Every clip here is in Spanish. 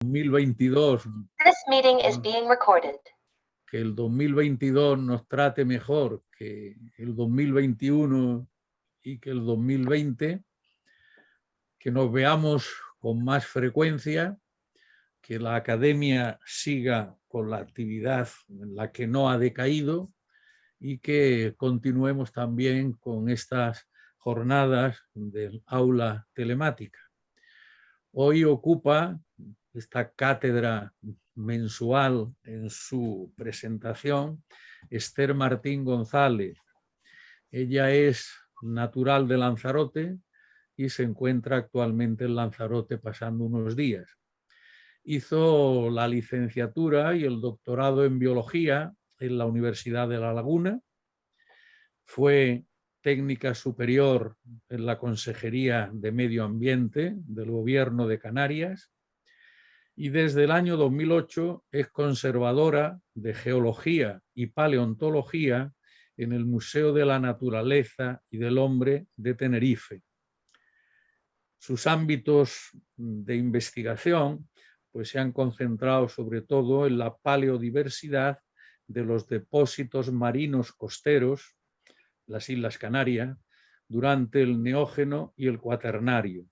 2022, This meeting is being recorded. Que el 2022 nos trate mejor que el 2021 y que el 2020, que nos veamos con más frecuencia, que la academia siga con la actividad en la que no ha decaído y que continuemos también con estas jornadas del aula telemática. Hoy ocupa esta cátedra mensual en su presentación Esther Martín González. Ella es natural de Lanzarote y se encuentra actualmente en Lanzarote pasando unos días. Hizo la licenciatura y el doctorado en biología en la Universidad de La Laguna. Fue técnica superior en la Consejería de Medio Ambiente del Gobierno de Canarias y desde el año 2008 es conservadora de geología y paleontología en el Museo de la Naturaleza y del Hombre de Tenerife. Sus ámbitos de investigación pues, se han concentrado sobre todo en la paleodiversidad de los depósitos marinos costeros, las Islas Canarias, durante el Neógeno y el Cuaternario.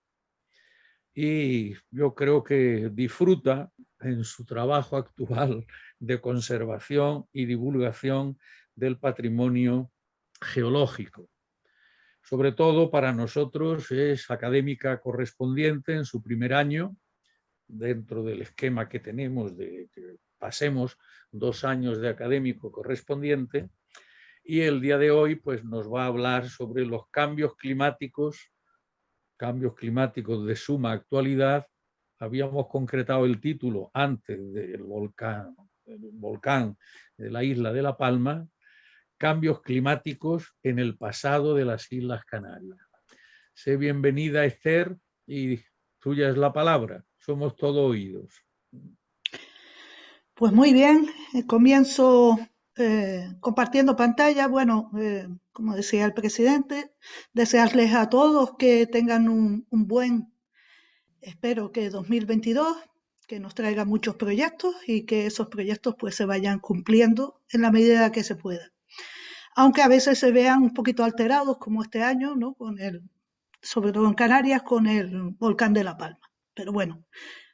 Y yo creo que disfruta en su trabajo actual de conservación y divulgación del patrimonio geológico. Sobre todo para nosotros es académica correspondiente en su primer año, dentro del esquema que tenemos de que pasemos 2 años de académico correspondiente, y el día de hoy pues, nos va a hablar sobre los cambios climáticos de suma actualidad. Habíamos concretado el título antes del volcán de la isla de La Palma, cambios climáticos en el pasado de las Islas Canarias. Sé bienvenida, Esther, y tuya es la palabra. Somos todo oídos. Pues muy bien, comienzo compartiendo pantalla. Bueno, como decía el presidente, desearles a todos que tengan un buen, espero que 2022, que nos traiga muchos proyectos y que esos proyectos pues se vayan cumpliendo en la medida que se pueda. Aunque a veces se vean un poquito alterados, como este año, ¿no? Sobre todo en Canarias, con el volcán de La Palma. Pero bueno,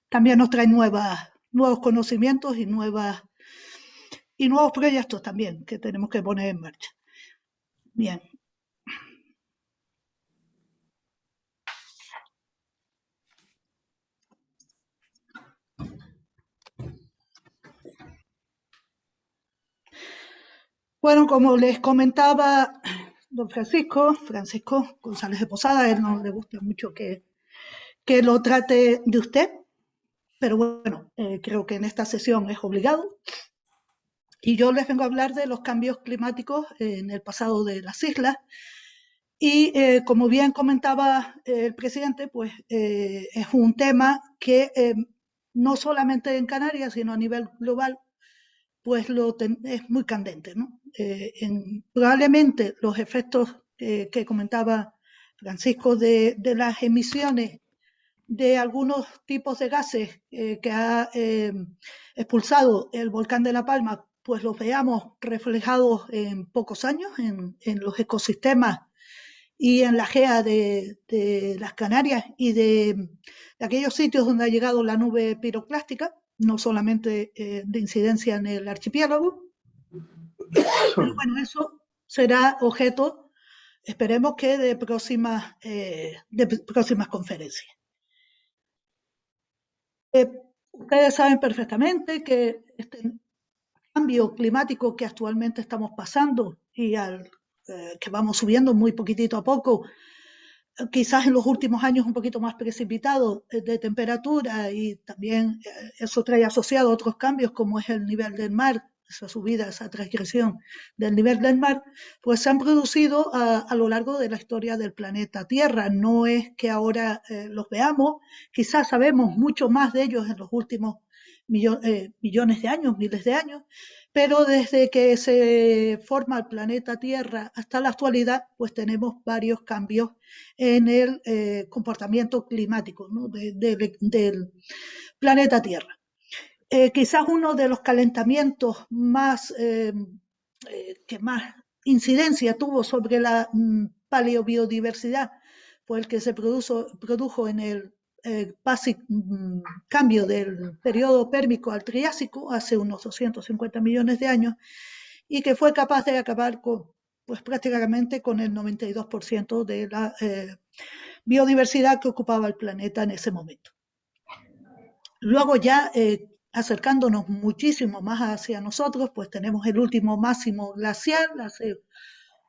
también nos trae nuevos conocimientos y nuevos proyectos también que tenemos que poner en marcha. Bien. Bueno, como les comentaba don Francisco González de Posada, a él no le gusta mucho que lo trate de usted, pero bueno, creo que en esta sesión es obligado. Y yo les vengo a hablar de los cambios climáticos en el pasado de las islas. Y como bien comentaba el presidente, pues es un tema que no solamente en Canarias, sino a nivel global, pues es muy candente, ¿no? Probablemente los efectos que comentaba Francisco de las emisiones de algunos tipos de gases que ha expulsado el volcán de La Palma, pues los veamos reflejados en pocos años en los ecosistemas y en la GEA de las Canarias y de aquellos sitios donde ha llegado la nube piroclástica, no solamente de incidencia en el archipiélago. Pero bueno, eso será objeto, esperemos que de próximas conferencias. Ustedes saben perfectamente que este cambio climático que actualmente estamos pasando y que vamos subiendo muy poquitito a poco, quizás en los últimos años un poquito más precipitado de temperatura, y también eso trae asociado otros cambios como es el nivel del mar esa subida, esa transgresión del nivel del mar, pues se han producido a lo largo de la historia del planeta Tierra. No es que ahora los veamos, quizás sabemos mucho más de ellos en los últimos millones de años, miles de años, pero desde que se forma el planeta Tierra hasta la actualidad, pues tenemos varios cambios en el comportamiento climático, ¿no? del planeta Tierra. Quizás uno de los calentamientos más que más incidencia tuvo sobre la paleobiodiversidad fue el que se produjo en el cambio del periodo pérmico al Triásico hace unos 250 millones de años y que fue capaz de acabar con, pues prácticamente con el 92% de la biodiversidad que ocupaba el planeta en ese momento. Luego ya acercándonos muchísimo más hacia nosotros, pues tenemos el último máximo glacial hace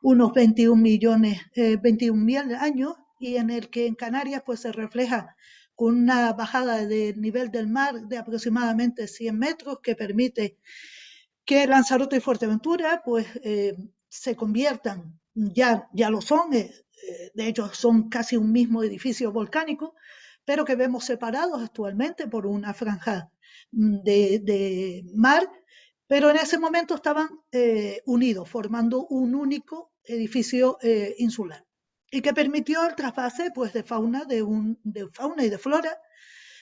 unos 21.000 años y en el que en Canarias pues se refleja con una bajada del nivel del mar de aproximadamente 100 metros que permite que Lanzarote y Fuerteventura pues se conviertan, ya lo son, de hecho son casi un mismo edificio volcánico, pero que vemos separados actualmente por una franja de mar, pero en ese momento estaban unidos, formando un único edificio insular y que permitió el trasvase pues, de fauna y de flora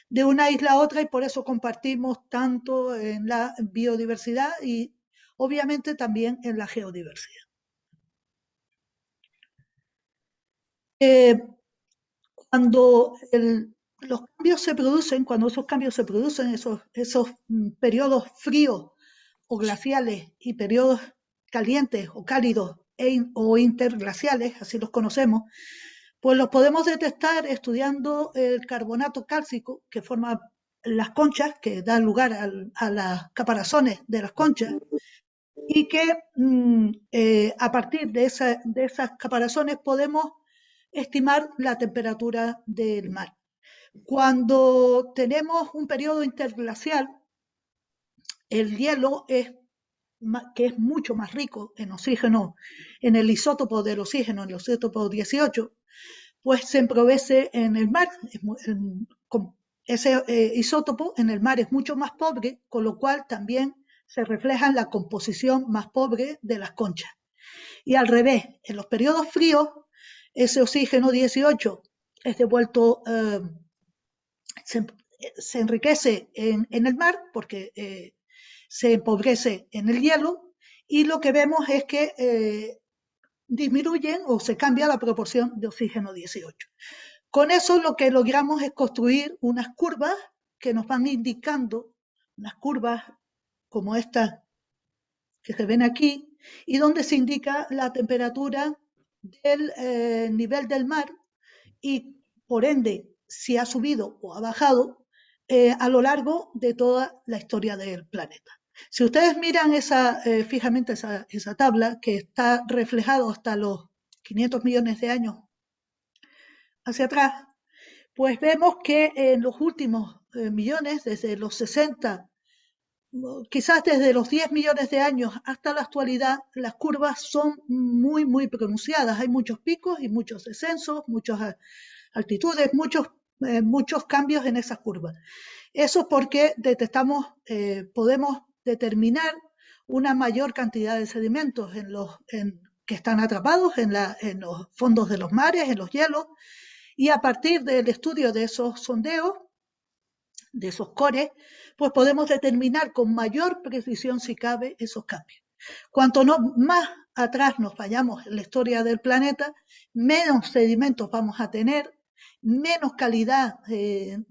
de una isla a otra y por eso compartimos tanto en la biodiversidad y obviamente también en la geodiversidad. Cuando los cambios se producen, cuando esos cambios se producen, esos periodos fríos o glaciales y periodos calientes o cálidos o interglaciales, así los conocemos, pues los podemos detectar estudiando el carbonato cálcico que forma las conchas, que da lugar a las caparazones de las conchas, y que a partir de esas caparazones podemos estimar la temperatura del mar. Cuando tenemos un periodo interglacial, el hielo que es mucho más rico en oxígeno, en el isótopo del oxígeno, en el isótopo 18, pues se empobrecen en el mar. Ese isótopo en el mar es mucho más pobre, con lo cual también se refleja en la composición más pobre de las conchas. Y al revés, en los periodos fríos, ese oxígeno 18 es devuelto, se enriquece en el mar porque se empobrece en el hielo y lo que vemos es que disminuyen o se cambia la proporción de oxígeno 18. Con eso lo que logramos es construir unas curvas que nos van indicando, unas curvas como estas que se ven aquí, y donde se indica la temperatura del nivel del mar y por ende si ha subido o ha bajado a lo largo de toda la historia del planeta. Si ustedes miran fijamente esa tabla que está reflejado hasta los 500 millones de años hacia atrás, pues vemos que en los últimos millones, desde los 60, quizás desde los 10 millones de años hasta la actualidad, las curvas son muy, muy pronunciadas. Hay muchos picos y muchos descensos, muchas altitudes, muchos cambios en esas curvas. Eso es porque podemos determinar una mayor cantidad de sedimentos que están atrapados en los fondos de los mares, en los hielos, y a partir del estudio de esos sondeos, de esos cores, pues podemos determinar con mayor precisión, si cabe, esos cambios. Cuanto más atrás nos vayamos en la historia del planeta, menos sedimentos vamos a tener, menos calidad de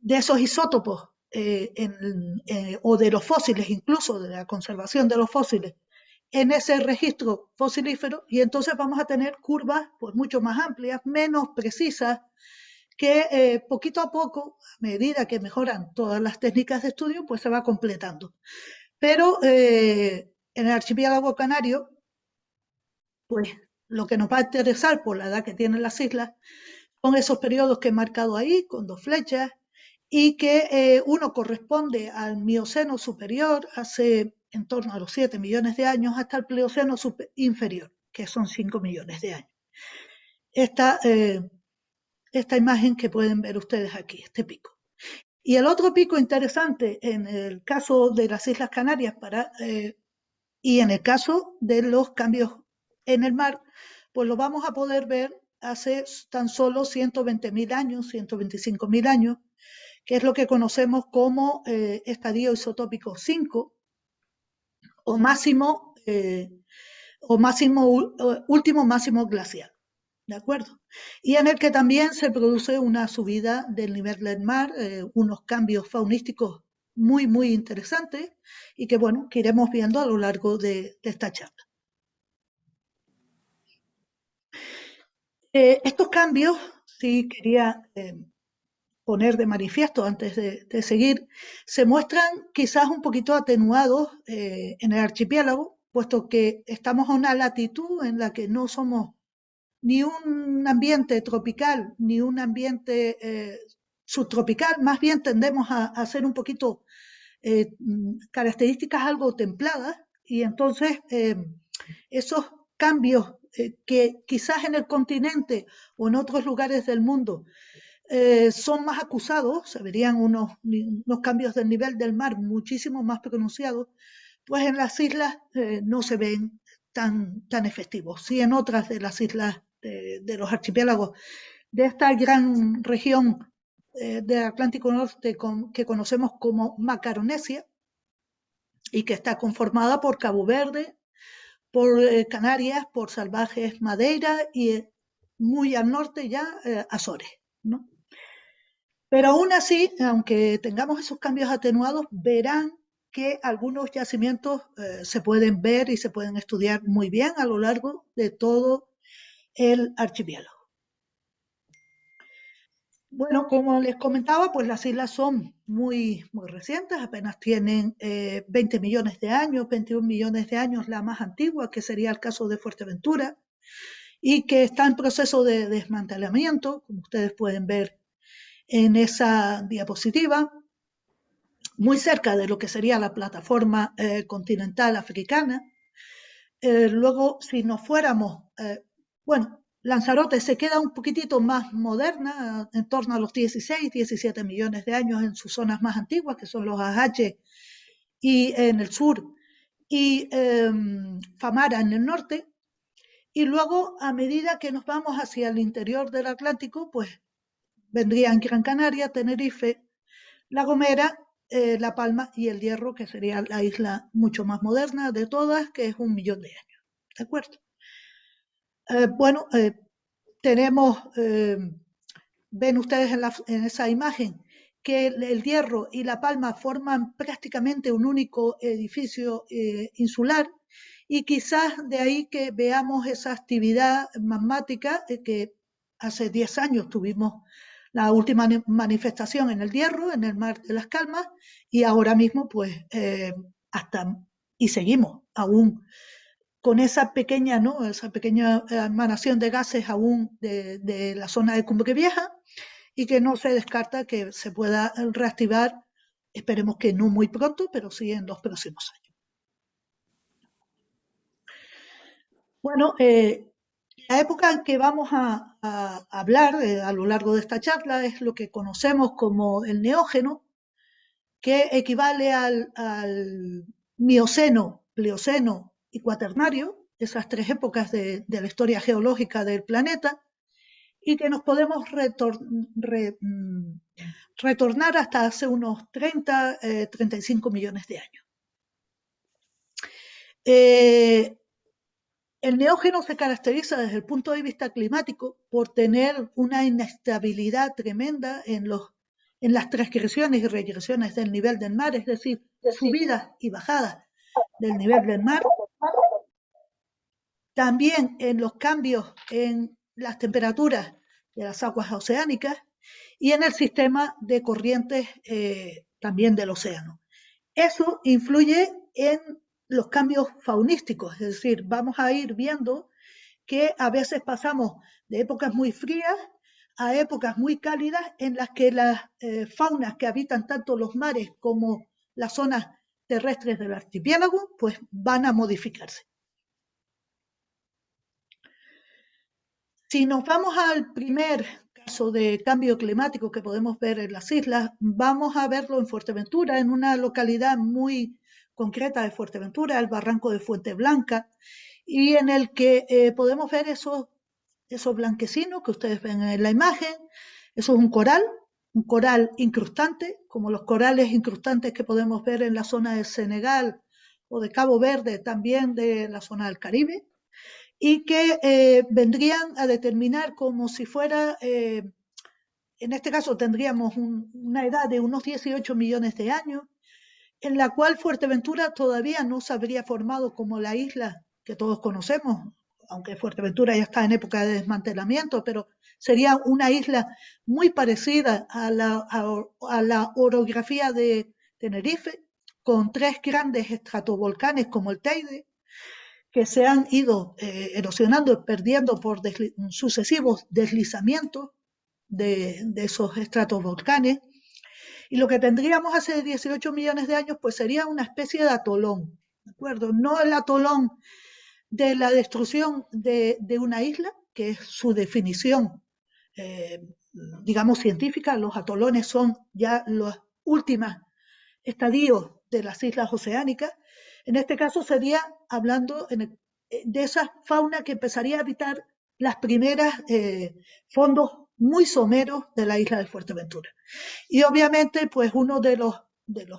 esos isótopos o de los fósiles, incluso de la conservación de los fósiles, en ese registro fosilífero, y entonces vamos a tener curvas pues, mucho más amplias, menos precisas, que poquito a poco, a medida que mejoran todas las técnicas de estudio, pues se va completando. Pero en el archipiélago canario, pues lo que nos va a interesar por la edad que tienen las islas son esos periodos que he marcado ahí, con 2 flechas, y que uno corresponde al Mioceno superior, hace en torno a los 7 millones de años, hasta el Plioceno inferior, que son 5 millones de años. Esta imagen que pueden ver ustedes aquí, este pico. Y el otro pico interesante en el caso de las Islas Canarias y en el caso de los cambios en el mar, pues lo vamos a poder ver hace tan solo 120.000 años, 125.000 años, que es lo que conocemos como estadio isotópico 5 o último máximo glacial. ¿De acuerdo? Y en el que también se produce una subida del nivel del mar, unos cambios faunísticos muy, muy interesantes y que, bueno, que iremos viendo a lo largo de esta charla. Estos cambios, sí quería poner de manifiesto antes de seguir, se muestran quizás un poquito atenuados en el archipiélago, puesto que estamos a una latitud en la que no somos ni un ambiente tropical, ni un ambiente subtropical, más bien tendemos a ser un poquito características algo templadas, y entonces esos cambios que quizás en el continente o en otros lugares del mundo son más acusados, se verían unos cambios del nivel del mar muchísimo más pronunciados, pues en las islas no se ven tan efectivos. Sí, en otras de las islas de los archipiélagos de esta gran región del Atlántico Norte que conocemos como Macaronesia y que está conformada por Cabo Verde, por Canarias, por salvajes Madeira y muy al norte ya Azores, ¿no? Pero aún así, aunque tengamos esos cambios atenuados, verán que algunos yacimientos se pueden ver y se pueden estudiar muy bien a lo largo de todo el archipiélago. Bueno, como les comentaba, pues las islas son muy, muy recientes, apenas tienen 20 millones de años, 21 millones de años la más antigua, que sería el caso de Fuerteventura, y que está en proceso de desmantelamiento, como ustedes pueden ver en esa diapositiva, muy cerca de lo que sería la plataforma continental africana. Luego, si nos fuéramos, bueno, Lanzarote se queda un poquitito más moderna, en torno a los 16, 17 millones de años en sus zonas más antiguas, que son los Ajache y en el sur, y Famara en el norte. Y luego, a medida que nos vamos hacia el interior del Atlántico, pues vendrían Gran Canaria, Tenerife, La Gomera, La Palma y El Hierro, que sería la isla mucho más moderna de todas, que es 1 millón de años. ¿De acuerdo? Bueno, tenemos, ven ustedes en esa imagen, que el Hierro y La Palma forman prácticamente un único edificio insular, y quizás de ahí que veamos esa actividad magmática que hace 10 años tuvimos la última manifestación en el Hierro, en el Mar de las Calmas, y ahora mismo pues y seguimos aún con esa pequeña, ¿no? Esa pequeña emanación de gases aún de la zona de Cumbre Vieja, y que no se descarta que se pueda reactivar, esperemos que no muy pronto, pero sí en los próximos años. Bueno, la época en que vamos a hablar a lo largo de esta charla es lo que conocemos como el Neógeno, que equivale al Mioceno, Plioceno y Cuaternario, esas tres épocas de la historia geológica del planeta, y que nos podemos retornar hasta hace unos 30, 35 millones de años. El Neógeno se caracteriza desde el punto de vista climático por tener una inestabilidad tremenda en las transgresiones y regresiones del nivel del mar, es decir, subidas y bajadas del nivel del mar. También en los cambios en las temperaturas de las aguas oceánicas y en el sistema de corrientes también del océano. Eso influye en los cambios faunísticos, es decir, vamos a ir viendo que a veces pasamos de épocas muy frías a épocas muy cálidas en las que las faunas que habitan tanto los mares como las zonas terrestres del archipiélago pues van a modificarse. Si nos vamos al primer caso de cambio climático que podemos ver en las islas, vamos a verlo en Fuerteventura, en una localidad muy concreta de Fuerteventura, el barranco de Fuente Blanca, y en el que podemos ver esos blanquecinos que ustedes ven en la imagen. Eso es un coral incrustante, como los corales incrustantes que podemos ver en la zona de Senegal o de Cabo Verde, también de la zona del Caribe, y que vendrían a determinar como si fuera, en este caso tendríamos una edad de unos 18 millones de años, en la cual Fuerteventura todavía no se habría formado como la isla que todos conocemos, aunque Fuerteventura ya está en época de desmantelamiento, pero sería una isla muy parecida a la orografía de Tenerife, con 3 grandes estratovolcanes como el Teide, que se han ido erosionando y perdiendo por sucesivos deslizamientos de esos estratovolcanes. Y lo que tendríamos hace 18 millones de años pues sería una especie de atolón, ¿de acuerdo? No el atolón de la destrucción de una isla, que es su definición, digamos, científica. Los atolones son ya los últimos estadios de las islas oceánicas. En este caso sería hablando de esa fauna que empezaría a habitar las primeras fondos muy someros de la isla de Fuerteventura. Y obviamente, pues uno de los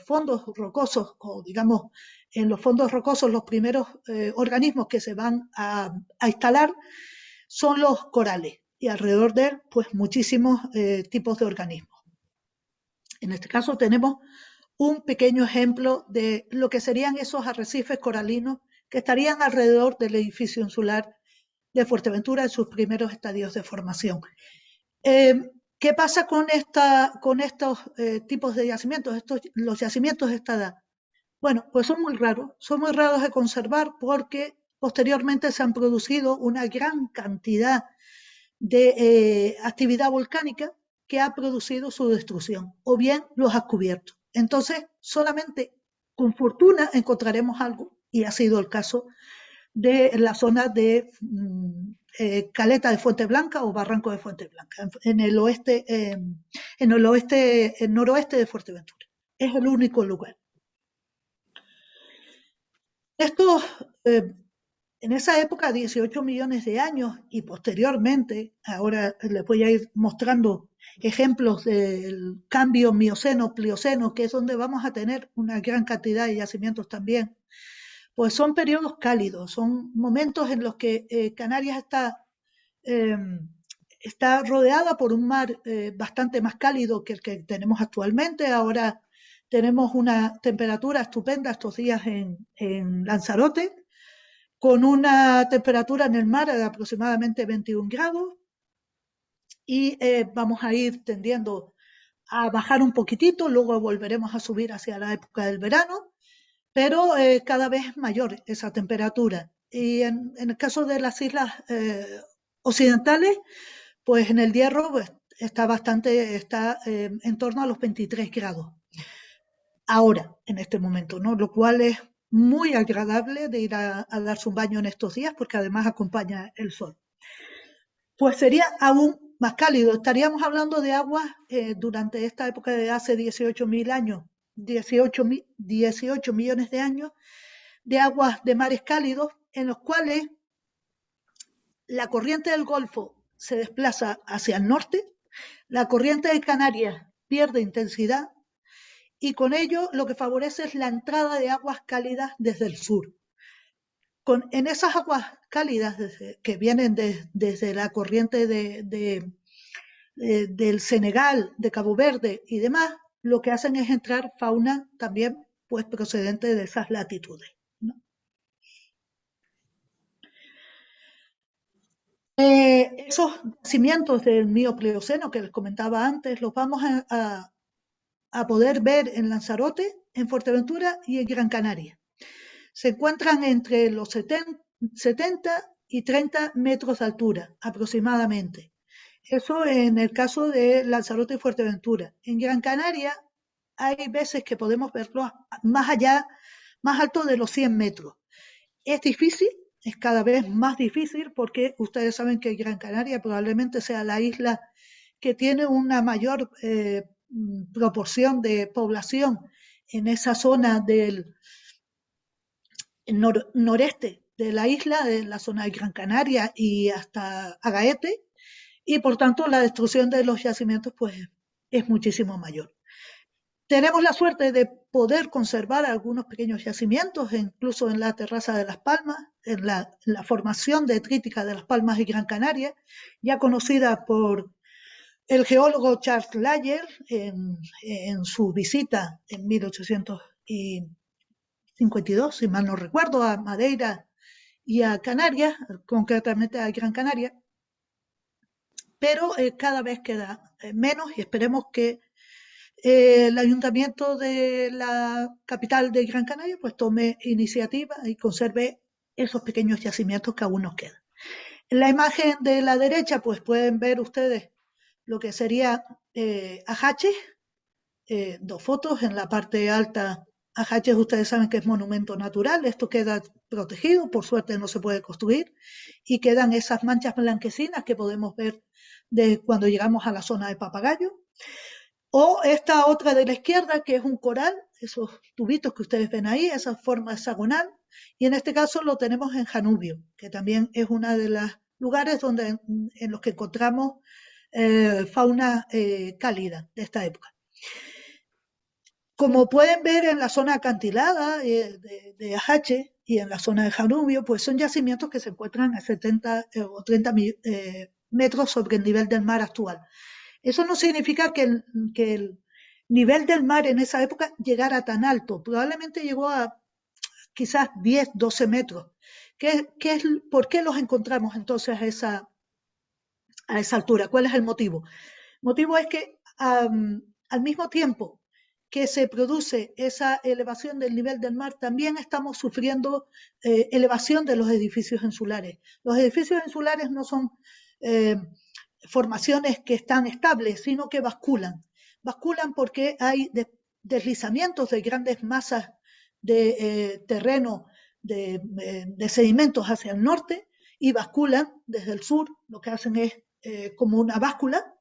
fondos rocosos, o digamos, en los fondos rocosos los primeros organismos que se van a instalar son los corales, y alrededor de él, pues muchísimos tipos de organismos. En este caso tenemos un pequeño ejemplo de lo que serían esos arrecifes coralinos que estarían alrededor del edificio insular de Fuerteventura en sus primeros estadios de formación. ¿Qué pasa con estos tipos de yacimientos, los yacimientos de esta edad? Bueno, pues son muy raros de conservar porque posteriormente se han producido una gran cantidad de actividad volcánica que ha producido su destrucción, o bien los ha cubierto. Entonces, solamente con fortuna encontraremos algo, y ha sido el caso de la zona de Caleta de Fuente Blanca o Barranco de Fuente Blanca, en el noroeste de Fuerteventura. Es el único lugar. Esto, en esa época, 18 millones de años, y posteriormente, ahora les voy a ir mostrando ejemplos del cambio Mioceno-Plioceno, que es donde vamos a tener una gran cantidad de yacimientos también, pues son periodos cálidos, son momentos en los que Canarias está rodeada por un mar bastante más cálido que el que tenemos actualmente. Ahora tenemos una temperatura estupenda estos días en Lanzarote, con una temperatura en el mar de aproximadamente 21 grados, y vamos a ir tendiendo a bajar un poquitito, luego volveremos a subir hacia la época del verano, pero cada vez es mayor esa temperatura. Y en el caso de las islas occidentales, pues en el Hierro pues, está en torno a los 23 grados. Ahora, en este momento, ¿no? Lo cual es muy agradable de ir a darse un baño en estos días, porque además acompaña el sol. Pues sería aún más cálido. Estaríamos hablando de aguas durante esta época de hace 18 millones de años, de aguas de mares cálidos, en los cuales la corriente del Golfo se desplaza hacia el norte, la corriente de Canarias pierde intensidad, y con ello lo que favorece es la entrada de aguas cálidas desde el sur. En esas aguas cálidas que vienen desde la corriente del Senegal, de Cabo Verde y demás, lo que hacen es entrar fauna también pues, procedente de esas latitudes, ¿no? Esos yacimientos del Mioceno que les comentaba antes, los vamos a poder ver en Lanzarote, en Fuerteventura y en Gran Canaria. Se encuentran entre los 70 y 30 metros de altura aproximadamente. Eso en el caso de Lanzarote y Fuerteventura. En Gran Canaria hay veces que podemos verlo más allá, más alto de los 100 metros. Es difícil, es cada vez más difícil porque ustedes saben que Gran Canaria probablemente sea la isla que tiene una mayor proporción de población en esa zona del noreste de la isla, en la zona de Gran Canaria y hasta Agaete, y por tanto la destrucción de los yacimientos pues es muchísimo mayor. Tenemos la suerte de poder conservar algunos pequeños yacimientos, incluso en la terraza de Las Palmas, en la formación detrítica de Las Palmas y Gran Canaria, ya conocida por el geólogo Charles Lyell en su visita en 1852, si mal no recuerdo, a Madeira y a Canarias, concretamente a Gran Canaria, pero cada vez queda menos y esperemos que el ayuntamiento de la capital de Gran Canaria pues tome iniciativa y conserve esos pequeños yacimientos que aún nos quedan. En la imagen de la derecha pues pueden ver ustedes lo que sería Ajaches, dos fotos. En la parte alta, Ajaches ustedes saben que es monumento natural, esto queda protegido, por suerte no se puede construir, y quedan esas manchas blanquecinas que podemos ver de cuando llegamos a la zona de Papagayo. O esta otra de la izquierda, que es un coral, esos tubitos que ustedes ven ahí, esa forma hexagonal, y en este caso lo tenemos en Janubio, que también es uno de los lugares donde, en los que encontramos fauna cálida de esta época. Como pueden ver en la zona acantilada de Ajache y en la zona de Janubio, pues son yacimientos que se encuentran a 70 o 30 metros sobre el nivel del mar actual. Eso no significa que el nivel del mar en esa época llegara tan alto. Probablemente llegó a quizás 10, 12 metros. ¿Por qué los encontramos entonces a esa altura? ¿Cuál es el motivo? El motivo es que al mismo tiempo que se produce esa elevación del nivel del mar, también estamos sufriendo elevación de los edificios insulares. Los edificios insulares no son formaciones que están estables, sino que basculan. Basculan porque hay deslizamientos de grandes masas de terreno, de sedimentos hacia el norte, y basculan desde el sur. Lo que hacen es como una báscula.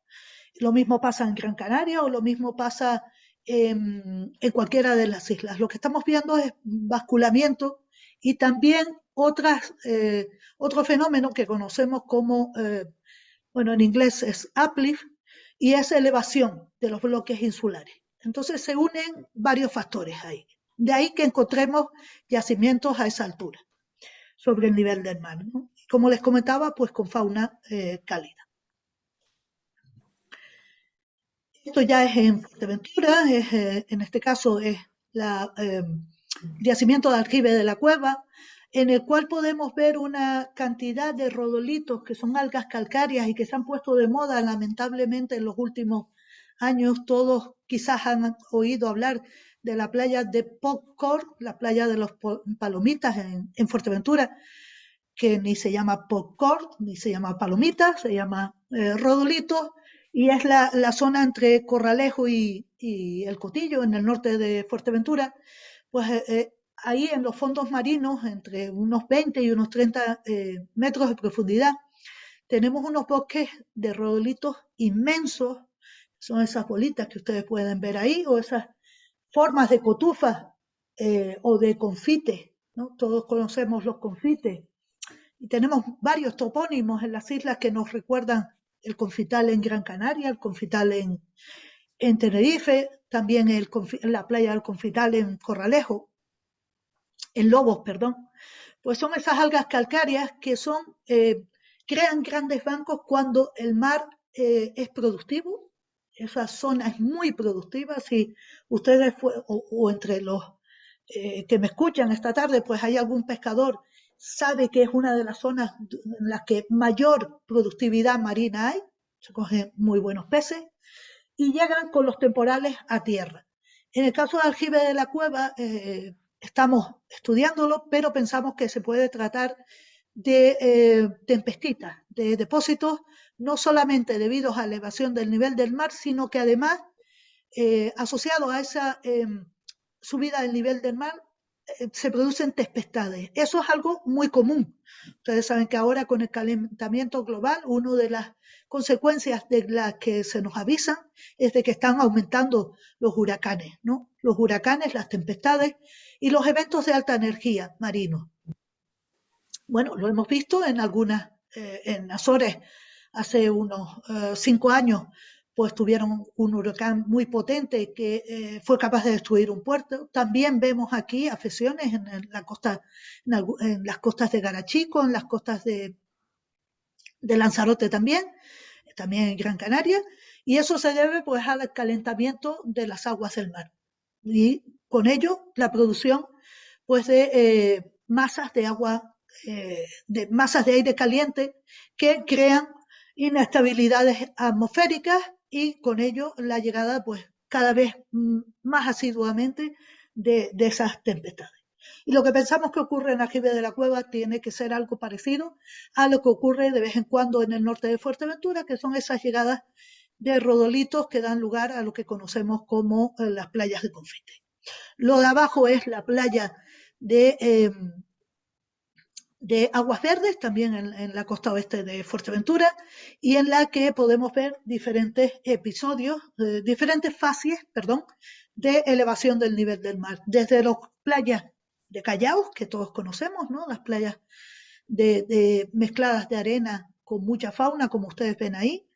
Lo mismo pasa en Gran Canaria o lo mismo pasa en cualquiera de las islas. Lo que estamos viendo es basculamiento y también otro fenómeno que conocemos como bueno, en inglés es uplift, y es elevación de los bloques insulares. Entonces se unen varios factores ahí. De ahí que encontremos yacimientos a esa altura, sobre el nivel del mar, ¿no? Como les comentaba, pues con fauna cálida. Esto ya es en Fuerteventura, en este caso es el yacimiento de aljibe de la cueva, en el cual podemos ver una cantidad de rodolitos que son algas calcáreas y que se han puesto de moda lamentablemente en los últimos años. Todos quizás han oído hablar de la playa de Popcorn, la playa de los palomitas en Fuerteventura, que ni se llama Popcorn, ni se llama palomitas, se llama rodolitos, y es la zona entre Corralejo y El Cotillo, en el norte de Fuerteventura. Pues ahí en los fondos marinos, entre unos 20 y unos 30 metros de profundidad, tenemos unos bosques de rodolitos inmensos. Son esas bolitas que ustedes pueden ver ahí, o esas formas de cotufas o de confites, ¿no? Todos conocemos los confites. Y tenemos varios topónimos en las islas que nos recuerdan el confital en Gran Canaria, el confital en Tenerife, también la playa del Confital en Corralejo, en Lobos, perdón. Pues son esas algas calcáreas que crean grandes bancos cuando el mar es productivo. Esa zona es muy productiva. Si ustedes o entre los que me escuchan esta tarde, pues hay algún pescador, sabe que es una de las zonas en las que mayor productividad marina hay, se cogen muy buenos peces y llegan con los temporales a tierra. En el caso de aljibe de la cueva, estamos estudiándolo, pero pensamos que se puede tratar de tempestitas, de depósitos, no solamente debido a la elevación del nivel del mar, sino que además, asociado a esa subida del nivel del mar, se producen tempestades. Eso es algo muy común. Ustedes saben que ahora con el calentamiento global, una de las consecuencias de las que se nos avisan es de que están aumentando los huracanes, ¿no? Los huracanes, las tempestades y los eventos de alta energía marinos. Bueno, lo hemos visto en algunas, en Azores hace unos 5 años, pues tuvieron un huracán muy potente que fue capaz de destruir un puerto. También vemos aquí afecciones en la costa, en las costas de Garachico, en las costas de Lanzarote también en Gran Canaria, y eso se debe pues al calentamiento de las aguas del mar y con ello la producción pues de masas de agua, de masas de aire caliente que crean inestabilidades atmosféricas y con ello la llegada pues cada vez más asiduamente de esas tempestades. Y lo que pensamos que ocurre en Ajibe de la Cueva tiene que ser algo parecido a lo que ocurre de vez en cuando en el norte de Fuerteventura, que son esas llegadas de rodolitos que dan lugar a lo que conocemos como las playas de Confite. Lo de abajo es la playa de Aguas Verdes, también en la costa oeste de Fuerteventura, y en la que podemos ver diferentes episodios, diferentes fases, de elevación del nivel del mar. Desde las playas de Callao, que todos conocemos, ¿no? Las playas mezcladas de arena con mucha fauna, como ustedes ven ahí.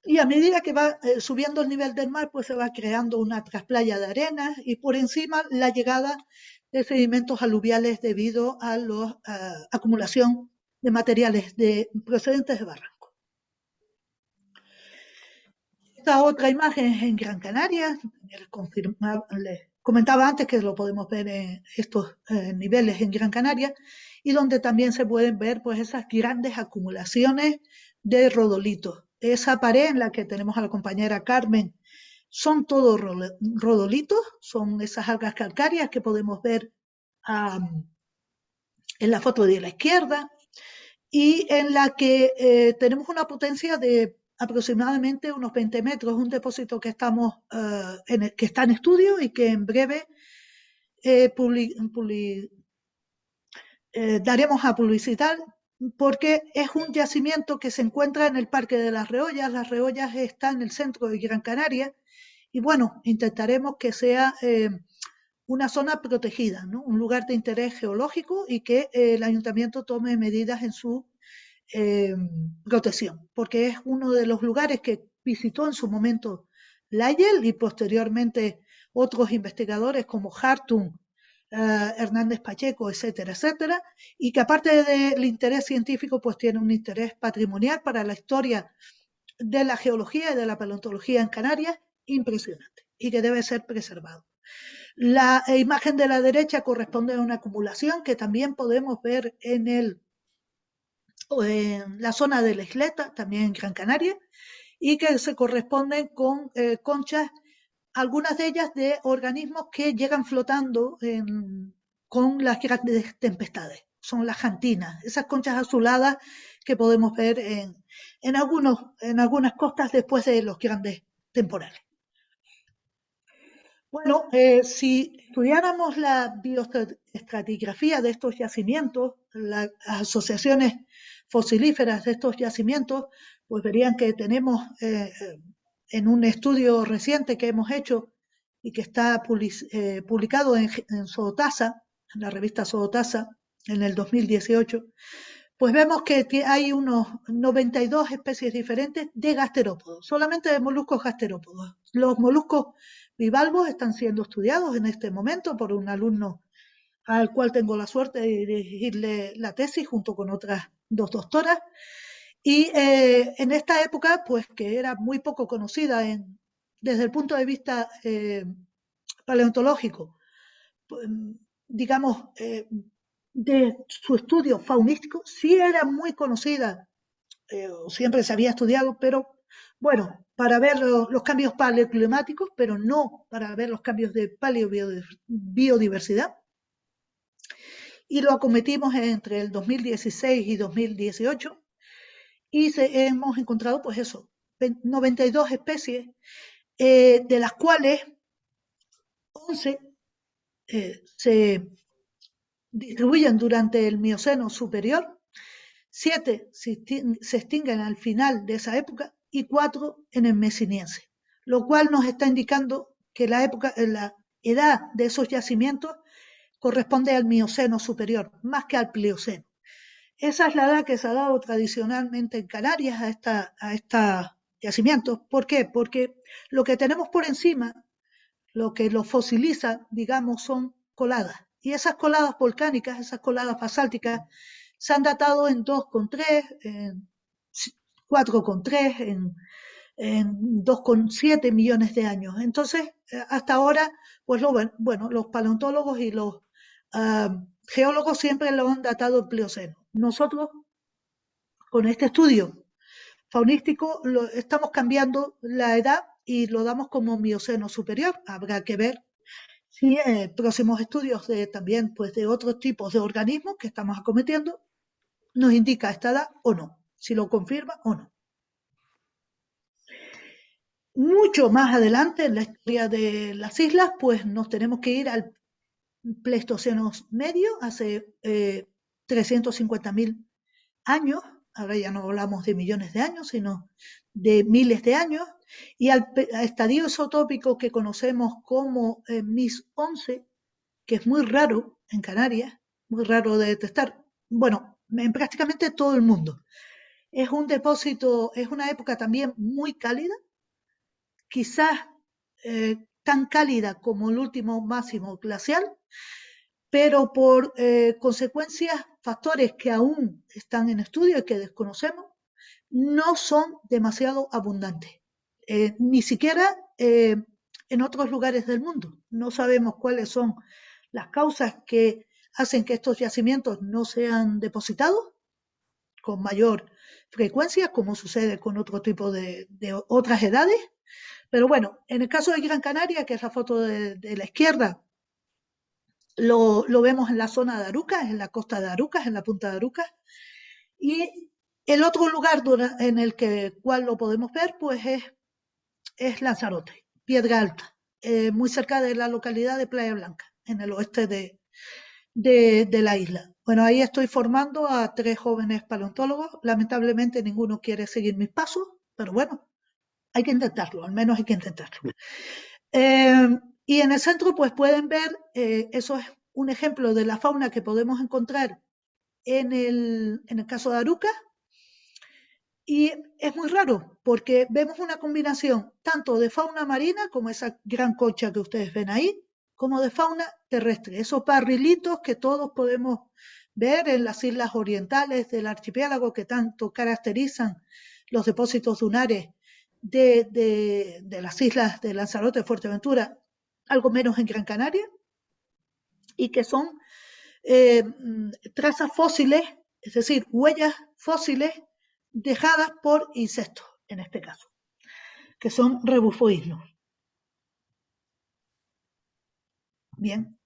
Y a medida que va subiendo el nivel del mar, pues se va creando una trasplaya de arena y por encima la llegada de sedimentos aluviales debido a la acumulación de materiales procedentes de barranco. Esta otra imagen es en Gran Canaria. Les comentaba antes que lo podemos ver en estos niveles en Gran Canaria y donde también se pueden ver pues esas grandes acumulaciones de rodolitos. Esa pared en la que tenemos a la compañera Carmen son todos rodolitos, son esas algas calcáreas que podemos ver en la foto de la izquierda y en la que tenemos una potencia de aproximadamente unos 20 metros, un depósito que, que está en estudio y que en breve daremos a publicitar porque es un yacimiento que se encuentra en el Parque de las Reollas. Las Reollas está en el centro de Gran Canaria y bueno, intentaremos que sea una zona protegida, ¿no? Un lugar de interés geológico y que el ayuntamiento tome medidas en su protección, porque es uno de los lugares que visitó en su momento Lyell y posteriormente otros investigadores como Hartung, Hernández Pacheco, etcétera, etcétera, y que aparte del interés científico, pues tiene un interés patrimonial para la historia de la geología y de la paleontología en Canarias impresionante y que debe ser preservado. La imagen de la derecha corresponde a una acumulación que también podemos ver en la zona de la isleta, también en Gran Canaria, y que se corresponden con conchas, algunas de ellas de organismos que llegan flotando con las grandes tempestades. Son las jantinas, esas conchas azuladas que podemos ver en algunas costas después de los grandes temporales. Bueno, si estudiáramos la bioestratigrafía de estos yacimientos, las asociaciones fosilíferas de estos yacimientos, pues verían que tenemos en un estudio reciente que hemos hecho y que está publicado en Zootasa, en la revista Zootasa, en el 2018, pues vemos que hay unos 92 especies diferentes de gasterópodos, solamente de moluscos gasterópodos. Los moluscos bivalvos están siendo estudiados en este momento por un alumno al cual tengo la suerte de dirigirle la tesis junto con otras 2 doctoras. Y en esta época, pues que era muy poco conocida desde el punto de vista paleontológico, pues, digamos, de su estudio faunístico, sí era muy conocida, siempre se había estudiado, pero bueno, para ver los cambios paleoclimáticos, pero no para ver los cambios de paleobiodiversidad. y lo acometimos entre el 2016 y 2018 y hemos encontrado pues eso, 92 especies, de las cuales 11 se distribuyen durante el Mioceno superior, 7 se extinguen al final de esa época y 4 en el Mesiniense, lo cual nos está indicando que la edad de esos yacimientos corresponde al Mioceno superior, más que al Plioceno. Esa es la edad que se ha dado tradicionalmente en Canarias a estos yacimientos. ¿Por qué? Porque lo que tenemos por encima, lo que los fosiliza, digamos, son coladas. Y esas coladas volcánicas, esas coladas basálticas, se han datado en 2,3, en 4,3, en 2,7 millones de años. Entonces, hasta ahora, pues bueno, los paleontólogos y los geólogos siempre lo han datado en Plioceno. Nosotros, con este estudio faunístico, estamos cambiando la edad y lo damos como Mioceno superior. Habrá que ver si próximos estudios también pues, de otros tipos de organismos que estamos acometiendo nos indica esta edad o no, si lo confirma o no. Mucho más adelante en la historia de las islas, pues nos tenemos que ir al Pleistoceno medio, hace 350.000 años, ahora ya no hablamos de millones de años, sino de miles de años, y al estadio isotópico que conocemos como MIS 11, que es muy raro en Canarias, muy raro de detectar, bueno, en prácticamente todo el mundo. Es un depósito, es una época también muy cálida, quizás tan cálida como el último máximo glacial, pero por consecuencias, factores que aún están en estudio y que desconocemos, no son demasiado abundantes, ni siquiera en otros lugares del mundo. No sabemos cuáles son las causas que hacen que estos yacimientos no sean depositados con mayor frecuencia, como sucede con otro tipo de otras edades. Pero bueno, en el caso de Gran Canaria, que es la foto de la izquierda, lo vemos en la zona de Arucas, en la costa de Arucas, en la punta de Arucas. Y el otro lugar en el cual lo podemos ver, pues es Lanzarote, Piedra Alta, muy cerca de la localidad de Playa Blanca, en el oeste de la isla. Bueno, ahí estoy formando a 3 jóvenes paleontólogos. Lamentablemente ninguno quiere seguir mis pasos, pero bueno, hay que intentarlo, al menos hay que intentarlo. Y en el centro pues pueden ver, eso es un ejemplo de la fauna que podemos encontrar en el caso de Arucas, y es muy raro porque vemos una combinación tanto de fauna marina, como esa gran concha que ustedes ven ahí, como de fauna terrestre, esos barrilitos que todos podemos ver en las islas orientales del archipiélago que tanto caracterizan los depósitos dunares de las islas de Lanzarote y Fuerteventura, algo menos en Gran Canaria, y que son trazas fósiles, es decir, huellas fósiles dejadas por insectos, en este caso, que son rebufoísmos. Bien.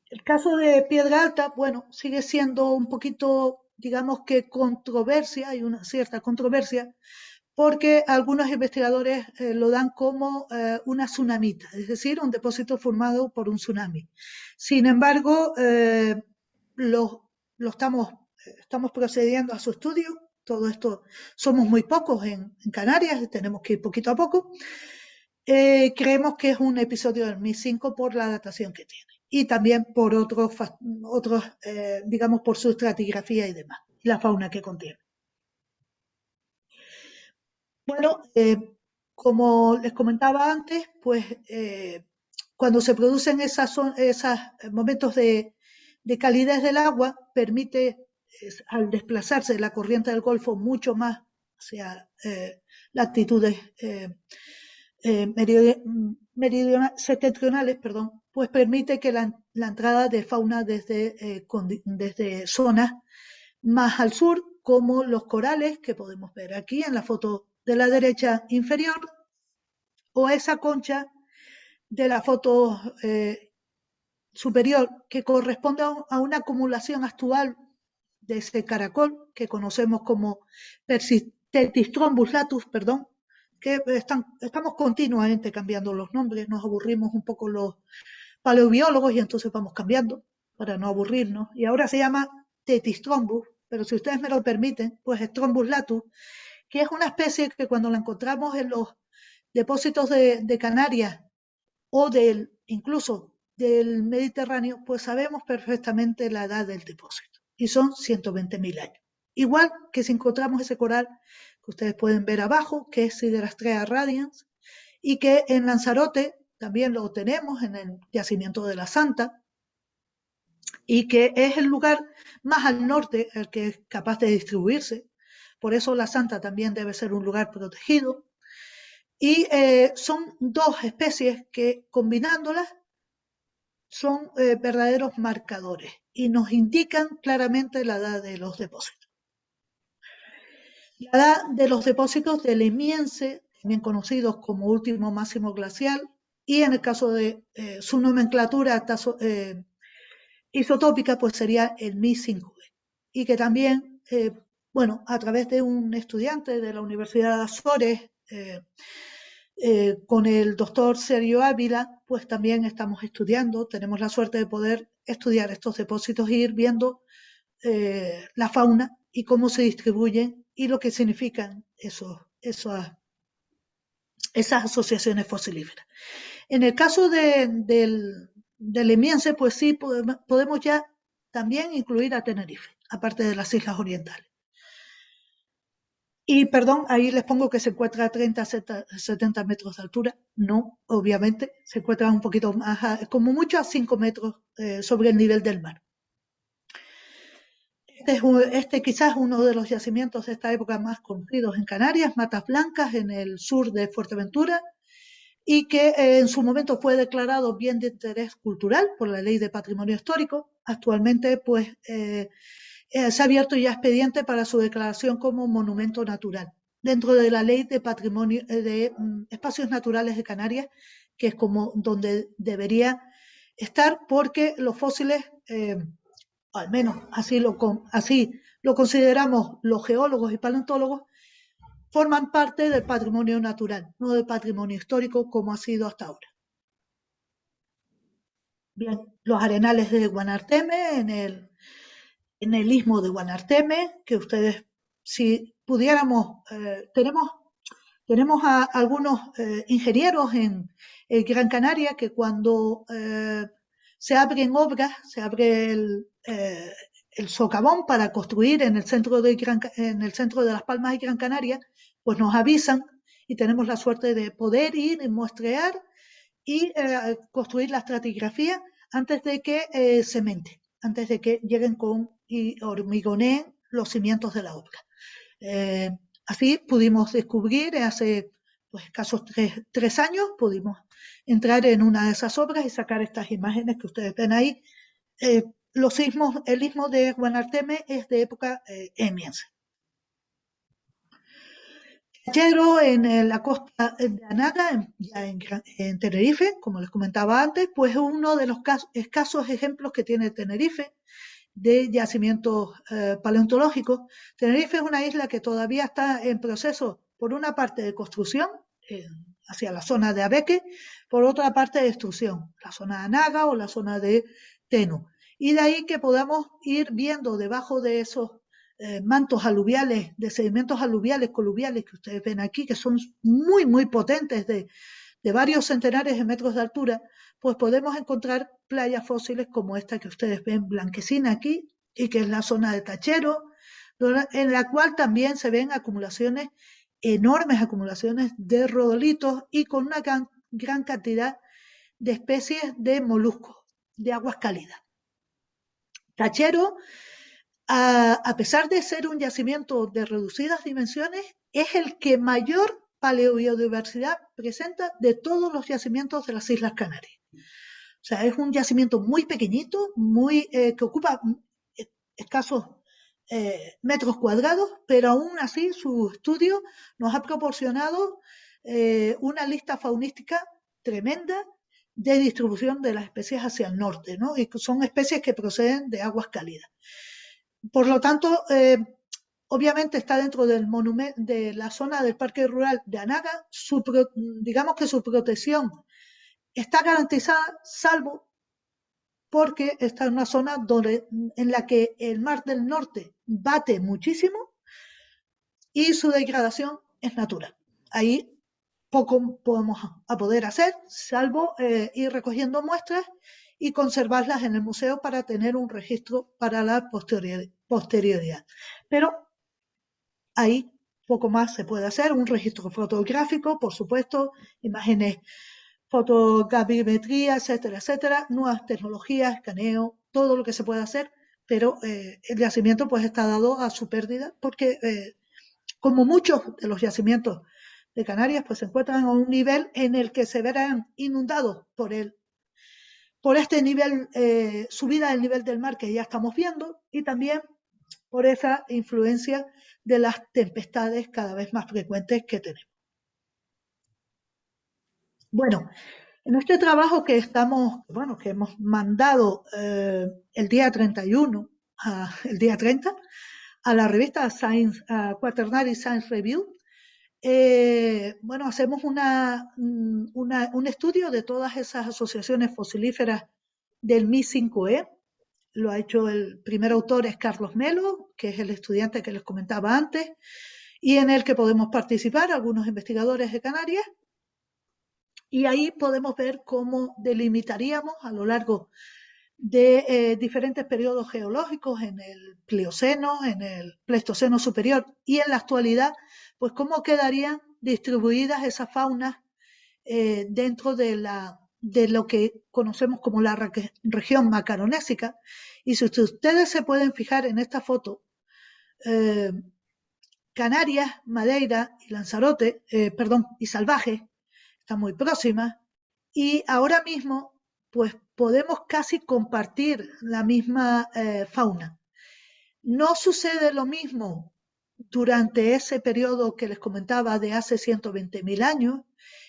El caso de Piedra Alta, bueno, sigue siendo un poquito, digamos que controversia, hay una cierta controversia, porque algunos investigadores lo dan como una tsunamita, es decir, un depósito formado por un tsunami. Sin embargo, estamos procediendo a su estudio. Todo esto, somos muy pocos en Canarias, tenemos que ir poquito a poco. Creemos que es un episodio del MIS 5 por la datación que tiene y también por otros digamos, por su estratigrafía y demás, y la fauna que contiene. Bueno, como les comentaba antes, pues cuando se producen esos momentos de calidez del agua, permite, al desplazarse la corriente del Golfo mucho más hacia latitudes septentrionales, pues permite que la entrada de fauna desde zonas más al sur, como los corales que podemos ver aquí en la foto de la derecha inferior, o esa concha de la foto superior, que corresponde a una acumulación actual de ese caracol que conocemos como Tethystrombus latus, perdón, que estamos continuamente cambiando los nombres, nos aburrimos un poco los paleobiólogos y entonces vamos cambiando para no aburrirnos. Y ahora se llama Tethystrombus, pero si ustedes me lo permiten, pues Strombus latus, que es una especie que cuando la encontramos en los depósitos de Canarias o incluso del Mediterráneo, pues sabemos perfectamente la edad del depósito. Y son 120.000 años. Igual que si encontramos ese coral que ustedes pueden ver abajo, que es Siderastrea radians, y que en Lanzarote también lo tenemos en el yacimiento de la Santa, y que es el lugar más al norte el que es capaz de distribuirse. Por eso la Santa también debe ser un lugar protegido. Y son dos especies que combinándolas son verdaderos marcadores y nos indican claramente la edad de los depósitos. La edad de los depósitos del Emiense, también conocidos como último máximo glacial, y en el caso de su nomenclatura isotópica, pues sería el Mi-5B. Y que también, bueno, a través de un estudiante de la Universidad de Azores, con el doctor Sergio Ávila, pues también estamos estudiando, tenemos la suerte de poder estudiar estos depósitos e ir viendo la fauna y cómo se distribuyen y lo que significan esas asociaciones fosilíferas. En el caso del Emiense, pues sí, podemos ya también incluir a Tenerife, aparte de las islas orientales. Y perdón, ahí les pongo que se encuentra a 30 70 metros de altura. No, obviamente, se encuentra un poquito más, como mucho a 5 metros sobre el nivel del mar. Este quizás uno de los yacimientos de esta época más conocidos en Canarias, Matas Blancas, en el sur de Fuerteventura, y que en su momento fue declarado bien de interés cultural por la Ley de Patrimonio Histórico. Actualmente, pues, se ha abierto ya expediente para su declaración como monumento natural dentro de la Ley de Patrimonio de Espacios Naturales de Canarias, que es como donde debería estar, porque los fósiles, al menos así lo consideramos los geólogos y paleontólogos, forman parte del patrimonio natural, no del patrimonio histórico como ha sido hasta ahora. Bien, los arenales de Guanarteme en el istmo de Guanarteme, que ustedes, si pudiéramos, tenemos a algunos ingenieros en Gran Canaria que cuando se abren obras, se abre el socavón para construir en el centro de Las Palmas y Gran Canaria, pues nos avisan y tenemos la suerte de poder ir y muestrear y construir la estratigrafía antes de que cemente, antes de que lleguen y hormigoneen los cimientos de la obra. Así pudimos descubrir hace pues escasos 3 años, pudimos entrar en una de esas obras y sacar estas imágenes que ustedes ven ahí. El istmo de Guanarteme es de época emiense. Tachero en la costa de Anaga, ya en Tenerife, como les comentaba antes, pues es uno de los escasos ejemplos que tiene Tenerife de yacimientos paleontológicos. Tenerife es una isla que todavía está en proceso, por una parte de construcción, hacia la zona de Abeque, por otra parte de destrucción, la zona de Anaga o la zona de Tenu. Y de ahí que podamos ir viendo debajo de esos mantos aluviales, de sedimentos aluviales, coluviales que ustedes ven aquí, que son muy, muy potentes, de varios centenares de metros de altura, pues podemos encontrar playas fósiles como esta que ustedes ven blanquecina aquí, y que es la zona de Tachero, en la cual también se ven acumulaciones, enormes acumulaciones de rodolitos y con una gran cantidad de especies de moluscos de aguas cálidas. Tachero, a pesar de ser un yacimiento de reducidas dimensiones, es el que mayor paleobiodiversidad presenta de todos los yacimientos de las Islas Canarias. O sea, es un yacimiento muy pequeñito, que ocupa escasos metros cuadrados, pero aún así su estudio nos ha proporcionado una lista faunística tremenda de distribución de las especies hacia el norte, ¿no? Y son especies que proceden de aguas cálidas. Por lo tanto, obviamente está dentro del de la zona del Parque Rural de Anaga, digamos que su protección está garantizada, salvo porque está en una zona en la que el Mar del Norte bate muchísimo y su degradación es natural. Ahí poco podemos poder hacer, salvo ir recogiendo muestras y conservarlas en el museo para tener un registro para la posterioridad. Pero ahí poco más se puede hacer, un registro fotográfico, por supuesto, imágenes, fotogrametría, etcétera, etcétera, nuevas tecnologías, escaneo, todo lo que se puede hacer, pero el yacimiento pues está dado a su pérdida porque como muchos de los yacimientos de Canarias pues se encuentran a un nivel en el que se verán inundados por este nivel, subida del nivel del mar que ya estamos viendo, y también por esa influencia de las tempestades cada vez más frecuentes que tenemos. Bueno, en este trabajo que hemos mandado el día 31, el día 30, a la revista Science, Quaternary Science Review, hacemos un estudio de todas esas asociaciones fosilíferas del MI5E. Lo ha hecho el primer autor, es Carlos Melo, que es el estudiante que les comentaba antes, y en el que podemos participar algunos investigadores de Canarias. Y ahí podemos ver cómo delimitaríamos a lo largo de diferentes periodos geológicos en el Plioceno, en el Pleistoceno superior y en la actualidad, pues cómo quedarían distribuidas esas faunas dentro de lo que conocemos como la región macaronésica. Y si ustedes se pueden fijar en esta foto, Canarias, Madeira y Lanzarote, y Salvaje, están muy próximas, y ahora mismo pues podemos casi compartir la misma fauna. No sucede lo mismo durante ese periodo que les comentaba de hace 120.000 años,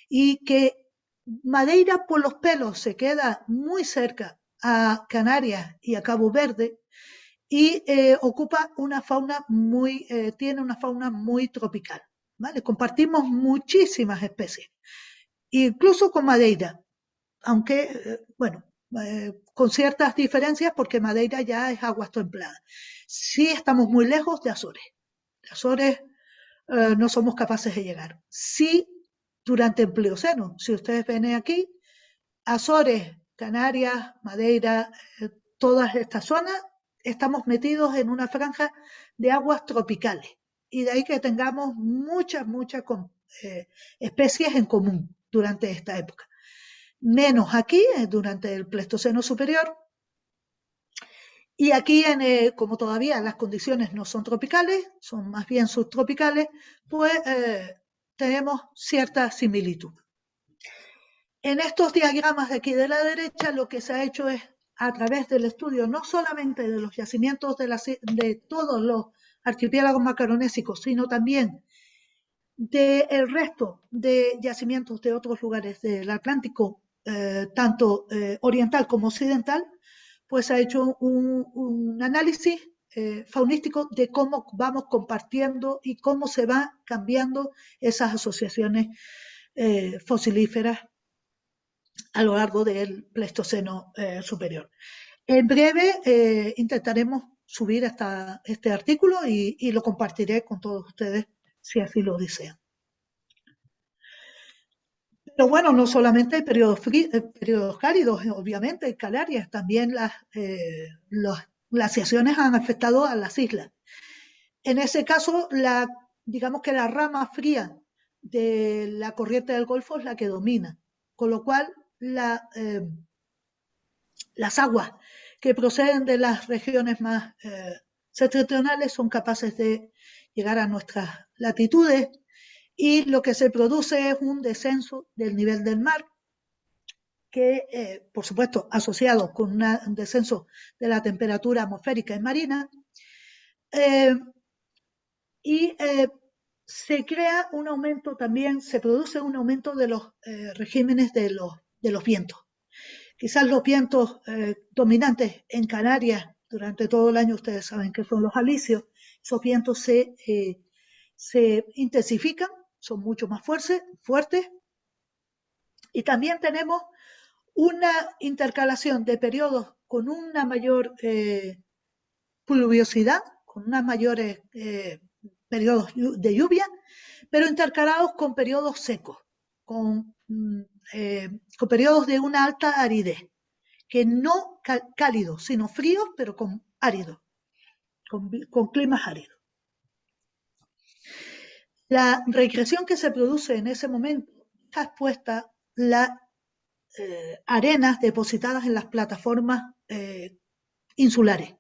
y que Madeira por los pelos se queda muy cerca a Canarias y a Cabo Verde y ocupa una fauna tiene una fauna muy tropical, ¿vale? Compartimos muchísimas especies, incluso con Madeira, aunque, con ciertas diferencias porque Madeira ya es aguas templadas. Sí estamos muy lejos de Azores. De Azores no somos capaces de llegar. Sí, durante el Plioceno, si ustedes ven aquí, Azores, Canarias, Madeira, todas estas zonas, estamos metidos en una franja de aguas tropicales. Y de ahí que tengamos muchas especies en común durante esta época. Menos aquí, durante el Pleistoceno superior. Y aquí, como todavía las condiciones no son tropicales, son más bien subtropicales, pues tenemos cierta similitud. En estos diagramas de aquí de la derecha, lo que se ha hecho es, a través del estudio no solamente de los yacimientos de todos los archipiélagos macaronésicos, sino también del resto de yacimientos de otros lugares del Atlántico, tanto oriental como occidental, pues ha hecho un análisis faunístico de cómo vamos compartiendo y cómo se van cambiando esas asociaciones fosilíferas a lo largo del Pleistoceno superior. En breve intentaremos subir este artículo y lo compartiré con todos ustedes si así lo desean. Pero bueno, no solamente hay periodos cálidos, obviamente, en Canarias, también las glaciaciones han afectado a las islas. En ese caso, digamos que la rama fría de la corriente del Golfo es la que domina, con lo cual las aguas que proceden de las regiones más septentrionales son capaces de llegar a nuestras latitudes, y lo que se produce es un descenso del nivel del mar que, por supuesto, asociado con un descenso de la temperatura atmosférica y marina, se crea un aumento también, se produce un aumento de los regímenes de los vientos. quizás los vientos dominantes en Canarias durante todo el año, ustedes saben que son los alisios, esos vientos se intensifican, son mucho más fuertes, y también tenemos una intercalación de periodos con una mayor pluviosidad, con unos mayores periodos de lluvia, pero intercalados con periodos secos, con periodos de una alta aridez, que no cálidos, sino fríos, pero con áridos, con climas áridos. La regresión que se produce en ese momento está expuesta las arenas depositadas en las plataformas insulares.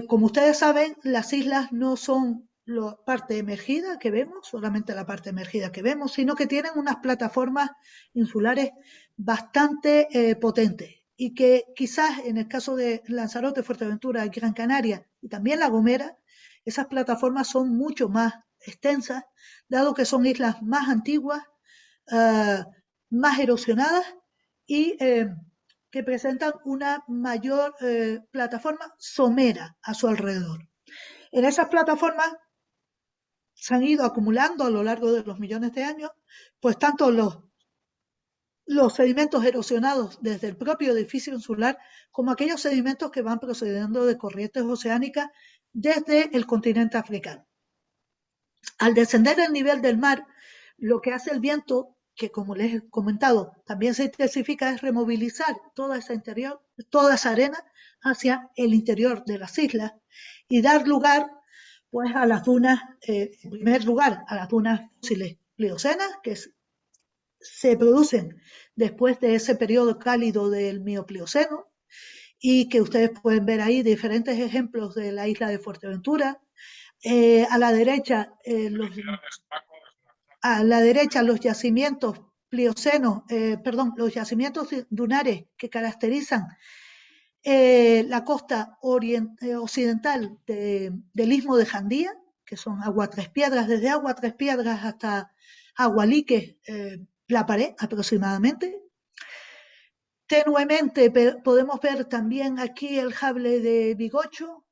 Como ustedes saben, las islas no son la parte emergida que vemos, solamente la parte emergida que vemos, sino que tienen unas plataformas insulares bastante potentes y que quizás en el caso de Lanzarote, Fuerteventura, Gran Canaria y también La Gomera, esas plataformas son mucho más extensas, dado que son islas más antiguas, más erosionadas y que presentan una mayor plataforma somera a su alrededor. En esas plataformas se han ido acumulando a lo largo de los millones de años, pues tanto los sedimentos erosionados desde el propio edificio insular como aquellos sedimentos que van procediendo de corrientes oceánicas desde el continente africano. Al descender el nivel del mar, lo que hace el viento, que como les he comentado, también se intensifica, es removilizar toda esa arena hacia el interior de las islas y dar lugar pues, a las dunas, en primer lugar, a las dunas fósiles pliocenas, que se producen después de ese periodo cálido del Mioplioceno, y que ustedes pueden ver ahí diferentes ejemplos de la isla de Fuerteventura. A la derecha, los yacimientos pliocenos, los yacimientos dunares que caracterizan la costa occidental del istmo de Jandía, que son Agua Tres Piedras, desde Agua Tres Piedras hasta Agualique, la pared aproximadamente. Tenuemente podemos ver también aquí el Jable de Bigocho,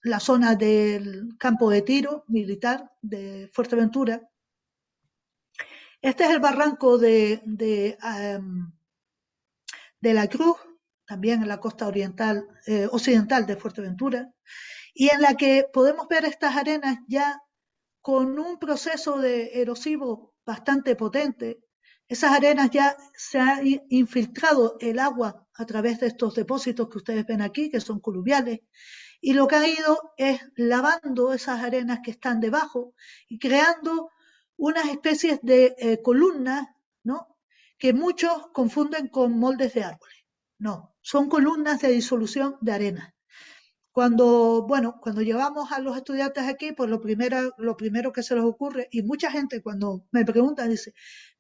la zona del campo de tiro militar de Fuerteventura. Este es el barranco de la Cruz, también en la costa occidental de Fuerteventura, y en la que podemos ver estas arenas ya con un proceso de erosivo bastante potente. Esas arenas ya se ha infiltrado el agua a través de estos depósitos que ustedes ven aquí, que son coluviales, y lo que ha ido es lavando esas arenas que están debajo y creando unas especies de columnas, ¿no?, que muchos confunden con moldes de árboles. No, son columnas de disolución de arena. Cuando llevamos a los estudiantes aquí, pues lo primero que se les ocurre, y mucha gente cuando me pregunta dice,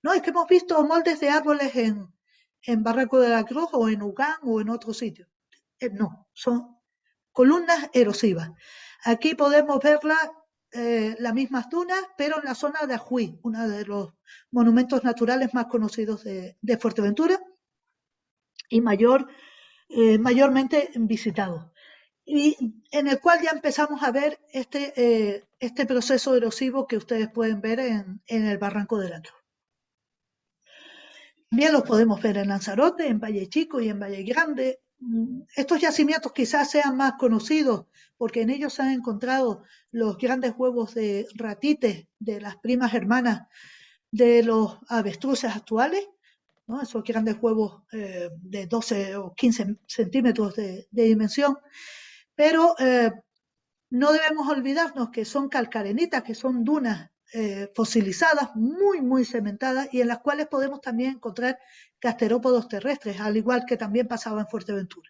no, es que hemos visto moldes de árboles en Barranco de la Cruz o en Ucán o en otro sitio. No, son columnas erosivas. Aquí podemos verlas, las mismas dunas, pero en la zona de Ajuí, uno de los monumentos naturales más conocidos de Fuerteventura y mayormente visitados, y en el cual ya empezamos a ver este proceso erosivo que ustedes pueden ver en el Barranco de la Cruz. También los podemos ver en Lanzarote, en Valle Chico y en Valle Grande. Estos yacimientos quizás sean más conocidos porque en ellos se han encontrado los grandes huevos de ratites de las primas hermanas de los avestruces actuales, ¿no? Esos grandes huevos de 12 o 15 centímetros de dimensión. Pero no debemos olvidarnos que son calcarenitas, que son dunas fosilizadas, muy, muy cementadas, y en las cuales podemos también encontrar gasterópodos terrestres, al igual que también pasaba en Fuerteventura.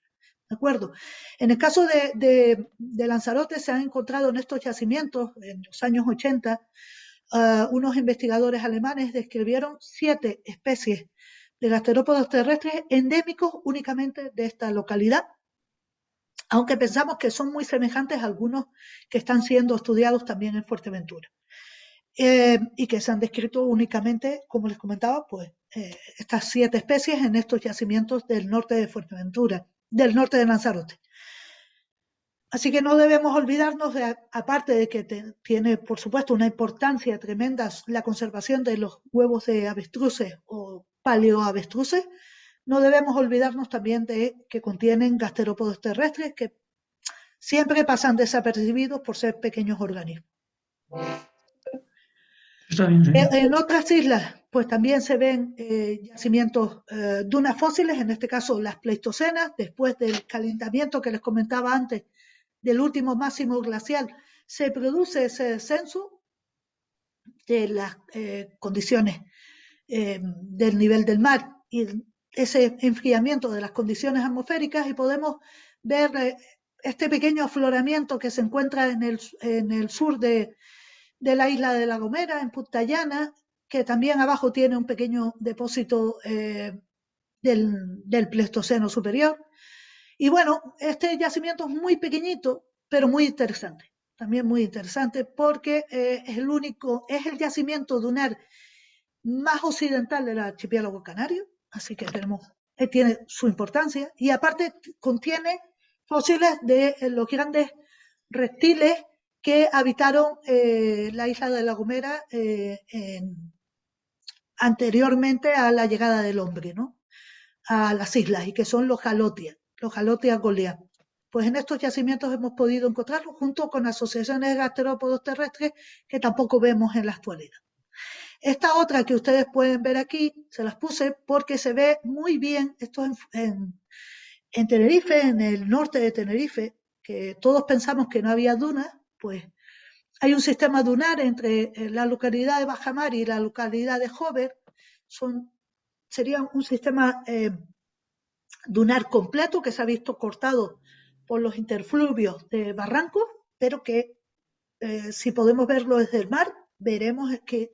¿De acuerdo? En el caso de Lanzarote se han encontrado en estos yacimientos, en los años 80, unos investigadores alemanes describieron 7 especies de gasterópodos terrestres endémicos únicamente de esta localidad, aunque pensamos que son muy semejantes a algunos que están siendo estudiados también en Fuerteventura. y que se han descrito únicamente, como les comentaba, pues estas 7 especies en estos yacimientos del norte de Fuerteventura, del norte de Lanzarote. Así que no debemos olvidarnos, aparte de que tiene, por supuesto, una importancia tremenda la conservación de los huevos de avestruces o paleoavestruces, no debemos olvidarnos también de que contienen gasterópodos terrestres que siempre pasan desapercibidos por ser pequeños organismos. Está bien, sí. En otras islas, pues también se ven yacimientos, dunas fósiles, en este caso las pleistocenas, después del calentamiento que les comentaba antes, del último máximo glacial, se produce ese descenso de las condiciones del nivel del mar y ese enfriamiento de las condiciones atmosféricas, y podemos ver este pequeño afloramiento que se encuentra en el sur de la isla de La Gomera, en Punta Llana, que también abajo tiene un pequeño depósito del Pleistoceno superior. Y bueno, este yacimiento es muy pequeñito, pero muy interesante. También muy interesante porque es el yacimiento dunar más occidental del archipiélago canario, así que tiene su importancia, y aparte contiene fósiles de los grandes reptiles que habitaron la isla de La Gomera anteriormente a la llegada del hombre, ¿no?, a las islas, y que son los Jalotia goliath. Pues en estos yacimientos hemos podido encontrarlos junto con asociaciones de gasterópodos terrestres que tampoco vemos en la actualidad. Esta otra que ustedes pueden ver aquí, se las puse porque se ve muy bien, esto en Tenerife, en el norte de Tenerife, que todos pensamos que no había dunas, pues hay un sistema dunar entre la localidad de Bajamar y la localidad de Jover. Sería un sistema dunar completo que se ha visto cortado por los interfluvios de barrancos, pero que si podemos verlo desde el mar, veremos que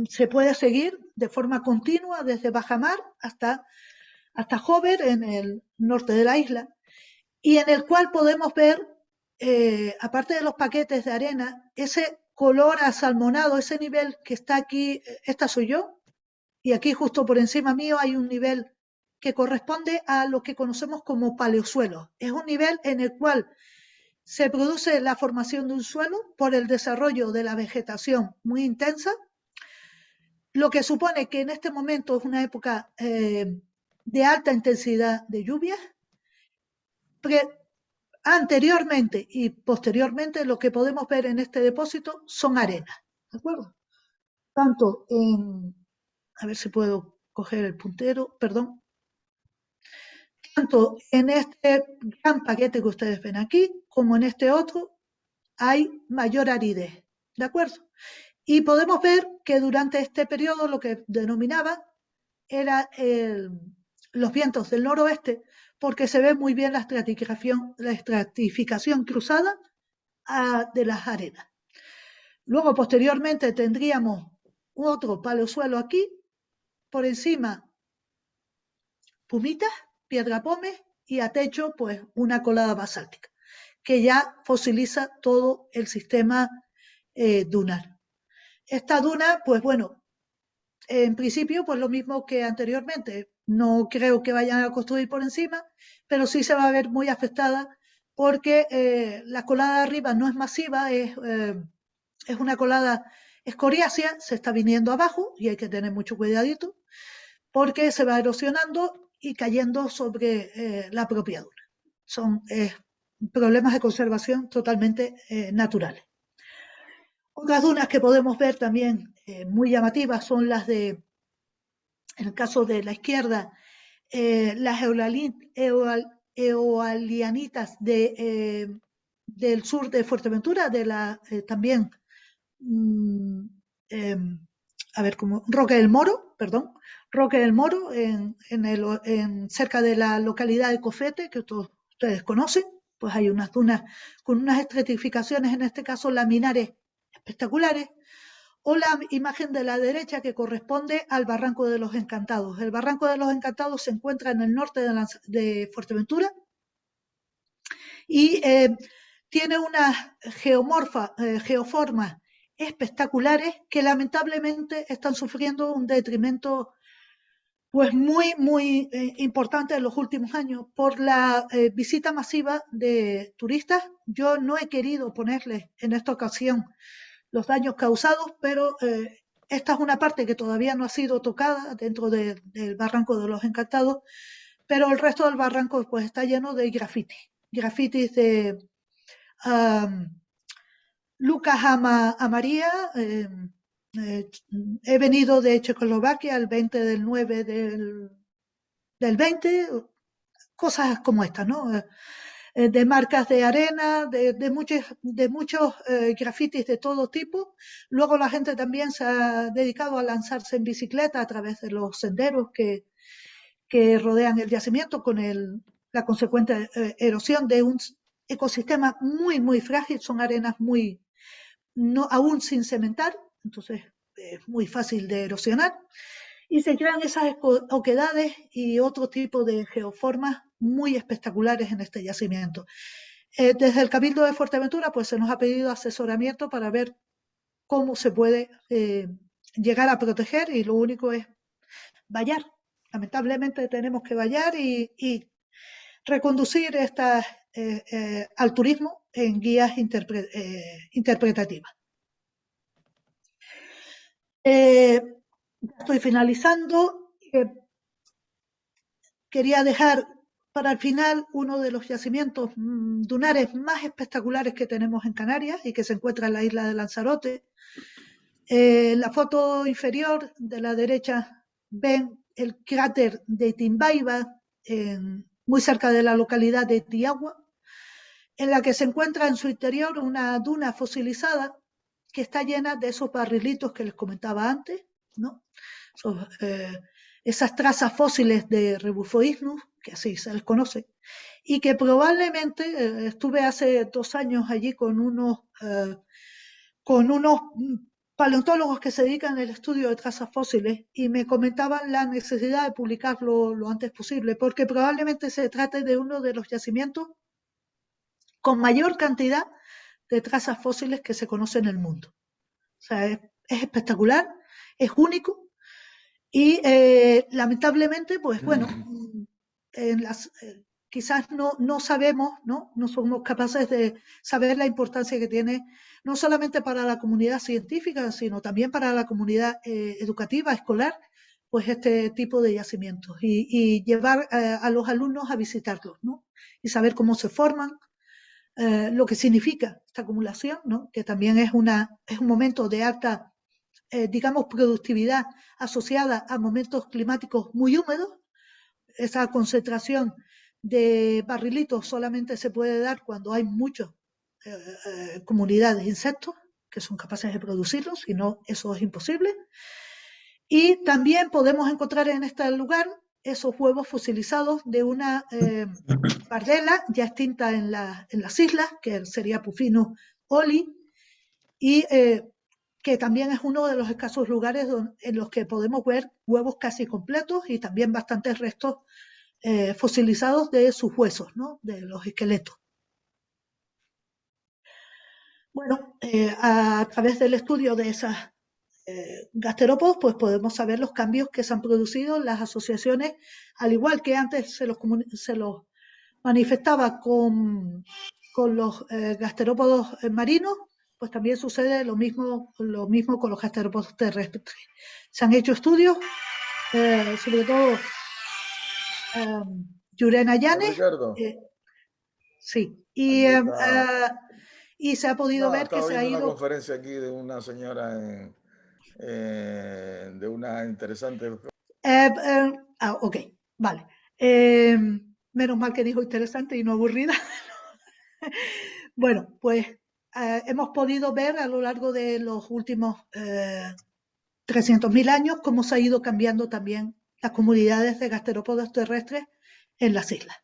se puede seguir de forma continua desde Bajamar hasta Jover, en el norte de la isla, y en el cual podemos ver, aparte de los paquetes de arena, ese color asalmonado, ese nivel que está aquí. Esta soy yo, y aquí justo por encima mío hay un nivel que corresponde a lo que conocemos como paleosuelo. Es un nivel en el cual se produce la formación de un suelo por el desarrollo de la vegetación muy intensa, lo que supone que en este momento es una época de alta intensidad de lluvias. Anteriormente y posteriormente lo que podemos ver en este depósito son arenas, ¿de acuerdo? Tanto a ver si puedo coger el puntero, perdón. Tanto en este gran paquete que ustedes ven aquí, como en este otro, hay mayor aridez, ¿de acuerdo? Y podemos ver que durante este periodo lo que denominaba era los vientos del noroeste, porque se ve muy bien la estratificación cruzada de las arenas. Luego, posteriormente, tendríamos otro paleosuelo aquí, por encima pumitas, piedra pómez, y a techo pues una colada basáltica, que ya fosiliza todo el sistema dunar. Esta duna, pues bueno, en principio, pues lo mismo que anteriormente. No creo que vayan a construir por encima, pero sí se va a ver muy afectada porque la colada de arriba no es masiva, es una colada escoriácea, se está viniendo abajo y hay que tener mucho cuidadito porque se va erosionando y cayendo sobre la propia duna. Son problemas de conservación totalmente naturales. Otras dunas que podemos ver también muy llamativas son las en el caso de la izquierda, las eolianitas del sur de Fuerteventura, también, Roque del Moro, perdón, Roque del Moro, cerca de la localidad de Cofete, que todos ustedes conocen. Pues hay unas dunas con unas estratificaciones, en este caso laminares, espectaculares, o la imagen de la derecha que corresponde al Barranco de los Encantados. El Barranco de los Encantados se encuentra en el norte de Fuerteventura y tiene una geoforma espectaculares que lamentablemente están sufriendo un detrimento pues muy importante en los últimos años por la visita masiva de turistas. Yo no he querido ponerles en esta ocasión los daños causados, pero esta es una parte que todavía no ha sido tocada dentro del Barranco de los Encantados, pero el resto del barranco pues está lleno de grafitis de Lucas a María. He venido de Checoslovaquia el 20 del 9 del 20, cosas como estas, ¿no? De marcas de arena, de muchos grafitis de todo tipo. Luego la gente también se ha dedicado a lanzarse en bicicleta a través de los senderos que rodean el yacimiento, con la consecuente erosión de un ecosistema muy frágil. Son arenas aún sin cementar, entonces es muy fácil de erosionar, y se crean esas oquedades y otro tipo de geoformas muy espectaculares en este yacimiento. Desde el Cabildo de Fuerteventura pues se nos ha pedido asesoramiento para ver cómo se puede llegar a proteger, y lo único es vallar. Lamentablemente tenemos que vallar y reconducir al turismo en guías interpretativas. Estoy finalizando. Quería dejar para el final uno de los yacimientos dunares más espectaculares que tenemos en Canarias y que se encuentra en la isla de Lanzarote. En la foto inferior de la derecha ven el cráter de Timbayba, muy cerca de la localidad de Tiagua, en la que se encuentra en su interior una duna fosilizada que está llena de esos barrilitos que les comentaba antes, ¿no? Esas trazas fósiles de Rebuffoismus, que así se les conoce, y que probablemente estuve hace 2 años allí con unos paleontólogos que se dedican al estudio de trazas fósiles, y me comentaban la necesidad de publicarlo lo antes posible, porque probablemente se trate de uno de los yacimientos con mayor cantidad de trazas fósiles que se conocen en el mundo. O sea, es espectacular, es único, y lamentablemente, pues bueno, quizás no sabemos, no somos capaces de saber la importancia que tiene, no solamente para la comunidad científica, sino también para la comunidad educativa, escolar, pues este tipo de yacimientos, y llevar a los alumnos a visitarlos, ¿no? Y saber cómo se forman, lo que significa esta acumulación, ¿no? Que también es un momento de alta, digamos, productividad asociada a momentos climáticos muy húmedos. Esa concentración de barrilitos solamente se puede dar cuando hay muchas comunidades de insectos que son capaces de producirlos, si no, eso es imposible. Y también podemos encontrar en este lugar esos huevos fosilizados de una pardela ya extinta en las islas, que sería Pufinus oli, y que también es uno de los escasos lugares en los que podemos ver huevos casi completos y también bastantes restos fosilizados de sus huesos, ¿no? De los esqueletos. Bueno, a través del estudio de esas gasterópodos, pues podemos saber los cambios que se han producido en las asociaciones, al igual que antes se los manifestaba con los gasterópodos marinos, pues también sucede lo mismo con los gasterópodos terrestres. Se han hecho estudios, sobre todo Yurena Llanes, sí, y se ha podido ver que se ha ido. Una conferencia aquí de una señora de una interesante. Ok, vale. Menos mal que dijo interesante y no aburrida. Bueno, pues hemos podido ver a lo largo de los últimos 300.000 años cómo se ha ido cambiando también las comunidades de gasterópodos terrestres en las islas.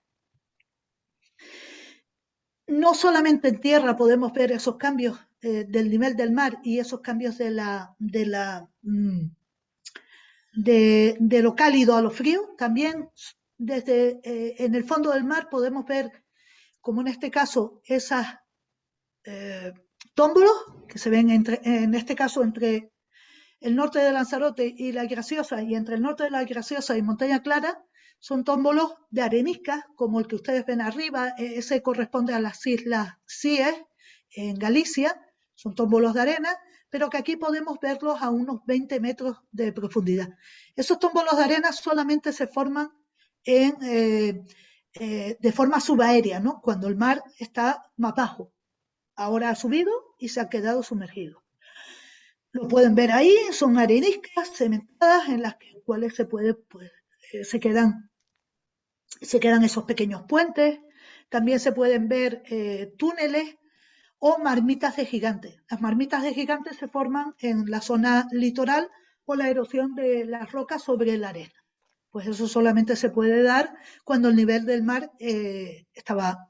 No solamente en tierra podemos ver esos cambios del nivel del mar y esos cambios de lo cálido a lo frío, también desde en el fondo del mar podemos ver, como en este caso, esas tómbolos que se ven en este caso entre el norte de Lanzarote y La Graciosa, y entre el norte de La Graciosa y Montaña Clara, son tómbolos de arenisca, como el que ustedes ven arriba. Ese corresponde a las islas Cíes, en Galicia, son tómbolos de arena, pero que aquí podemos verlos a unos 20 metros de profundidad. Esos tómbolos de arena solamente se forman de forma subaérea, ¿no? Cuando el mar está más bajo. Ahora ha subido y se ha quedado sumergido. Lo pueden ver ahí, son areniscas cementadas en las cuales se puede, pues, se quedan esos pequeños puentes. También se pueden ver túneles o marmitas de gigantes. Las marmitas de gigantes se forman en la zona litoral por la erosión de las rocas sobre la arena. Pues eso solamente se puede dar cuando el nivel del mar estaba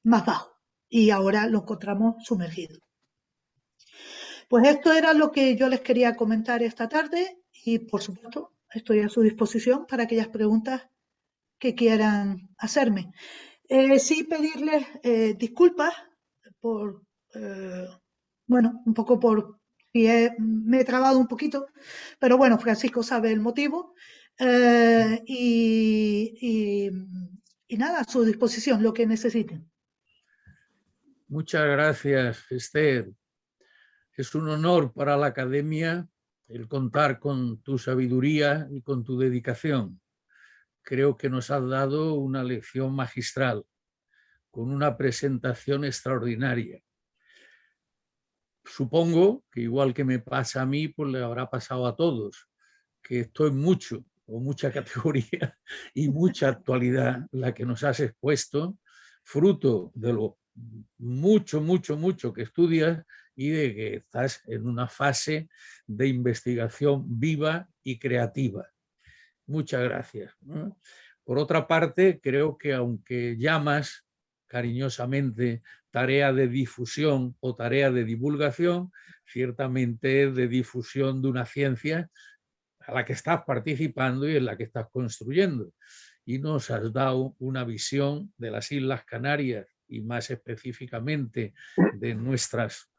más bajo y ahora lo encontramos sumergido. Pues esto era lo que yo les quería comentar esta tarde y, por supuesto, estoy a su disposición para aquellas preguntas que quieran hacerme. Sí pedirles disculpas por, bueno, un poco por si me he trabado un poquito, pero bueno, Francisco sabe el motivo y nada, a su disposición, lo que necesiten. Muchas gracias, Esther. Es un honor para la Academia el contar con tu sabiduría y con tu dedicación. Creo que nos has dado una lección magistral, con una presentación extraordinaria. Supongo que igual que me pasa a mí, pues le habrá pasado a todos, que esto es mucho o mucha categoría y mucha actualidad la que nos has expuesto, fruto de lo mucho que estudias y de que estás en una fase de investigación viva y creativa. Muchas gracias. Por otra parte, creo que aunque llamas cariñosamente tarea de difusión o tarea de divulgación, ciertamente es de difusión de una ciencia a la que estás participando y en la que estás construyendo. Y nos has dado una visión de las Islas Canarias y más específicamente de nuestras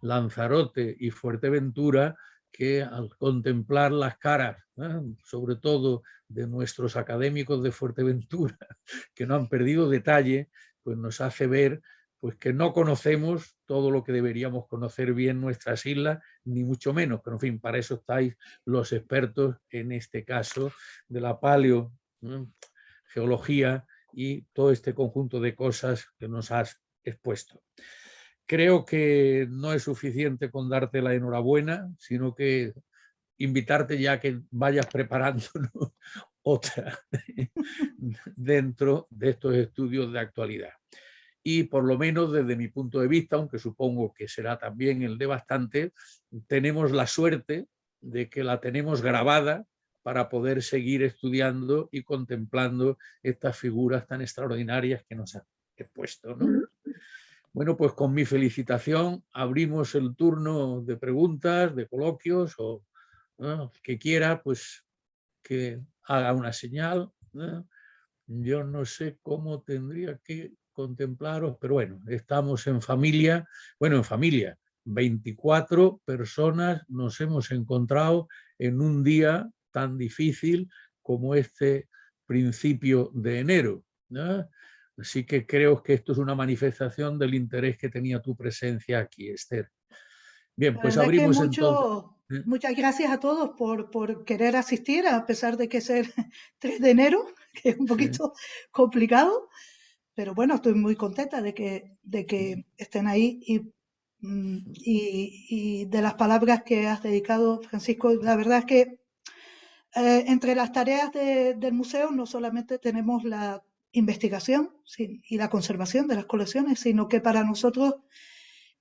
Lanzarote y Fuerteventura, que al contemplar las caras, sobre todo de nuestros académicos de Fuerteventura, que no han perdido detalle, pues nos hace ver pues que no conocemos todo lo que deberíamos conocer bien nuestras islas, ni mucho menos, pero en fin, para eso estáis los expertos, en este caso, de la paleogeología y todo este conjunto de cosas que nos has expuesto. Creo que no es suficiente con darte la enhorabuena, sino que invitarte ya a que vayas preparando otra dentro de estos estudios de actualidad. Y por lo menos desde mi punto de vista, aunque supongo que será también el de bastante, tenemos la suerte de que la tenemos grabada para poder seguir estudiando y contemplando estas figuras tan extraordinarias que nos han expuesto, ¿no? Bueno, pues con mi felicitación abrimos el turno de preguntas, de coloquios o que quiera, pues que haga una señal. Yo no sé cómo tendría que contemplaros, pero bueno, estamos en familia. Bueno, en familia, 24 personas nos hemos encontrado en un día tan difícil como este principio de enero, ¿no? Así que creo que esto es una manifestación del interés que tenía tu presencia aquí, Esther. Bien, pues abrimos entonces. Muchas gracias a todos por querer asistir, a pesar de que es el 3 de enero, que es un poquito complicado, pero bueno, estoy muy contenta de que estén ahí y de las palabras que has dedicado, Francisco. La verdad es que entre las tareas del museo no solamente tenemos la investigación y la conservación de las colecciones, sino que para nosotros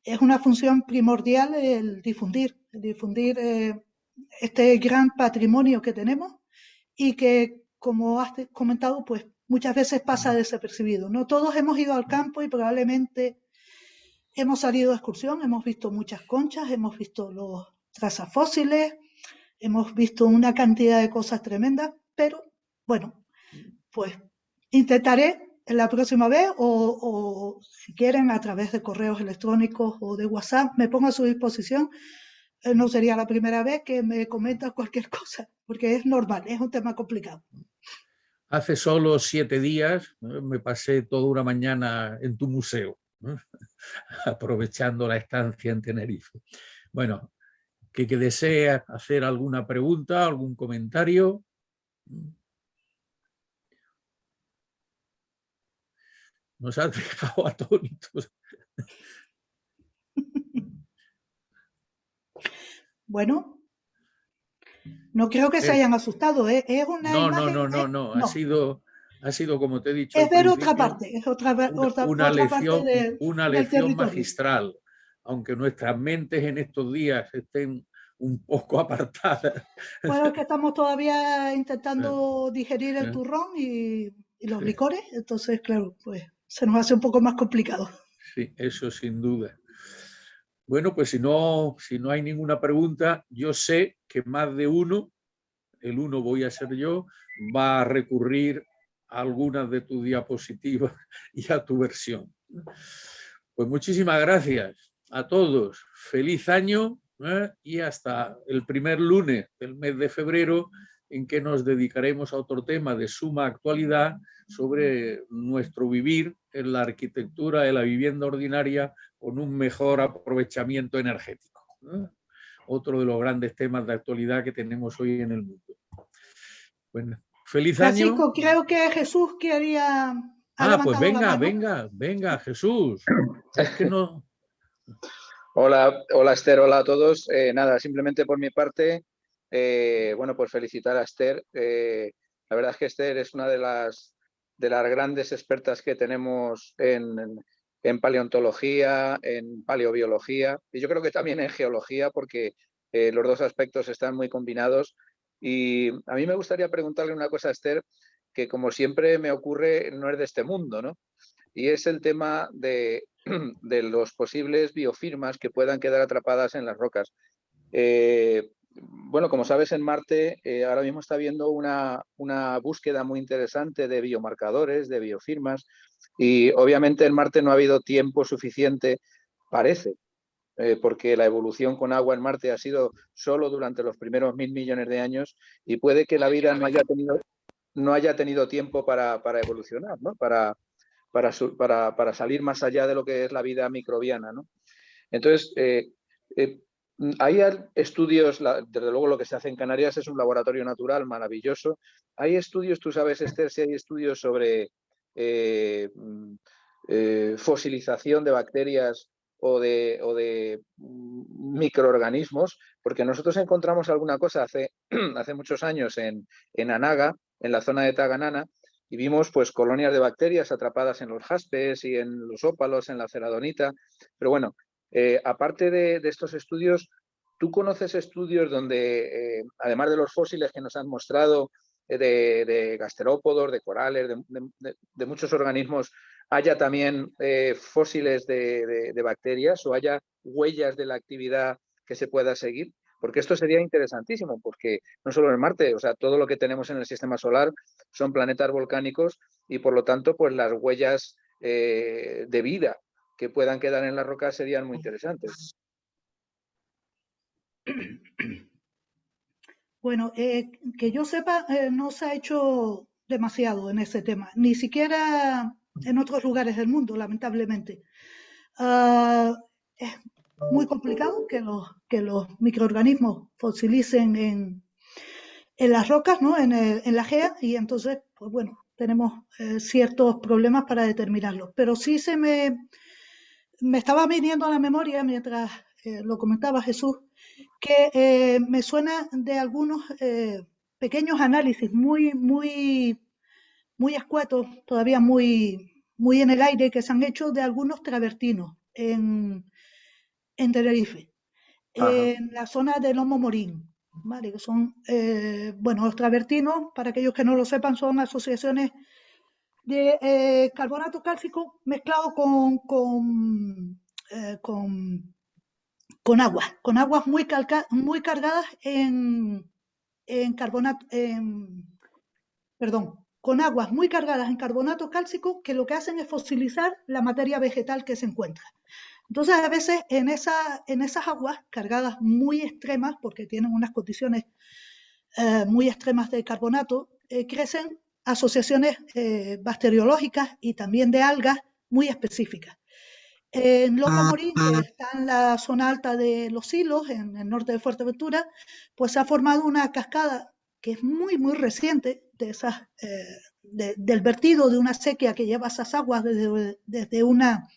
es una función primordial el difundir este gran patrimonio que tenemos y que, como has comentado, pues muchas veces pasa desapercibido. No todos hemos ido al campo y probablemente hemos salido de excursión, hemos visto muchas conchas, hemos visto los trazas fósiles, hemos visto una cantidad de cosas tremendas, pero bueno, pues intentaré la próxima vez o si quieren a través de correos electrónicos o de WhatsApp, me pongo a su disposición. No sería la primera vez que me comentan cualquier cosa, porque es normal, es un tema complicado. Hace solo 7 días me pasé toda una mañana en tu museo, aprovechando la estancia en Tenerife. Bueno, que desea hacer alguna pregunta, algún comentario. Nos has dejado atónitos. Bueno, no creo que se hayan asustado, ¿eh? Es una No, imagen no. Ha sido, como te he dicho es al ver otra principio, parte, es otra parte una del lección territorio. magistral, aunque nuestras mentes en estos días estén un poco apartadas. Bueno, es que estamos todavía intentando digerir el turrón y los licores, entonces, claro, pues se nos hace un poco más complicado. Sí, eso sin duda. Bueno, pues si no hay ninguna pregunta, yo sé que más de uno, el uno voy a ser yo, va a recurrir a algunas de tus diapositivas y a tu versión. Pues muchísimas gracias a todos. Feliz año y hasta el primer lunes del mes de febrero, en que nos dedicaremos a otro tema de suma actualidad sobre nuestro vivir en la arquitectura de la vivienda ordinaria con un mejor aprovechamiento energético. Otro de los grandes temas de actualidad que tenemos hoy en el mundo. Bueno, feliz año. Francisco, creo que Jesús ha Pues levantado la mano. venga, Jesús. Es que no. Hola Esther, hola a todos. Nada, simplemente por mi parte, bueno, pues felicitar a Esther. La verdad es que Esther es una de las grandes expertas que tenemos en paleontología, en paleobiología y yo creo que también en geología, porque los dos aspectos están muy combinados. Y a mí me gustaría preguntarle una cosa a Esther, que como siempre me ocurre, no es de este mundo, ¿no? Y es el tema de los posibles biofirmas que puedan quedar atrapadas en las rocas. Bueno, como sabes, en Marte ahora mismo está habiendo una búsqueda muy interesante de biomarcadores, de biofirmas, y obviamente en Marte no ha habido tiempo suficiente, parece, porque la evolución con agua en Marte ha sido solo durante los primeros 1.000 millones de años y puede que la vida no haya tenido tiempo para evolucionar, ¿no? Para salir más allá de lo que es la vida microbiana, ¿no? Entonces, hay estudios, desde luego lo que se hace en Canarias es un laboratorio natural maravilloso. Hay estudios, tú sabes, Esther, si hay estudios sobre fosilización de bacterias o de microorganismos, porque nosotros encontramos alguna cosa hace muchos años en Anaga, en la zona de Taganana, y vimos pues colonias de bacterias atrapadas en los jaspes y en los ópalos, en la celadonita. Pero bueno, aparte de estos estudios, ¿tú conoces estudios donde, además de los fósiles que nos han mostrado, de gasterópodos, de corales, de muchos organismos, haya también fósiles de bacterias o haya huellas de la actividad que se pueda seguir? Porque esto sería interesantísimo, porque no solo en Marte, o sea, todo lo que tenemos en el sistema solar son planetas volcánicos y por lo tanto, pues las huellas de vida que puedan quedar en las rocas serían muy interesantes. Bueno, que yo sepa, no se ha hecho demasiado en ese tema, ni siquiera en otros lugares del mundo, lamentablemente. Es muy complicado que los microorganismos fosilicen en las rocas, ¿no? En la GEA, y entonces, pues bueno, tenemos ciertos problemas para determinarlos. Pero sí me estaba viniendo a la memoria, mientras lo comentaba Jesús, que me suena de algunos pequeños análisis muy escuetos, todavía muy en el aire, que se han hecho de algunos travertinos en Tenerife, en la zona del Lomo Morín, ¿vale? Que son, bueno, los travertinos, para aquellos que no lo sepan, son asociaciones de carbonato cálcico mezclado con aguas muy cargadas en carbonato, perdón, con aguas muy cargadas en carbonato cálcico que lo que hacen es fosilizar la materia vegetal que se encuentra. Entonces, a veces en esas aguas cargadas muy extremas, porque tienen unas condiciones muy extremas de carbonato, crecen asociaciones bacteriológicas y también de algas muy específicas. En Loca Morín, que está en la zona alta de Los Silos, en el norte de Fuerteventura, pues se ha formado una cascada que es muy, muy reciente del vertido de una sequía que lleva esas aguas desde una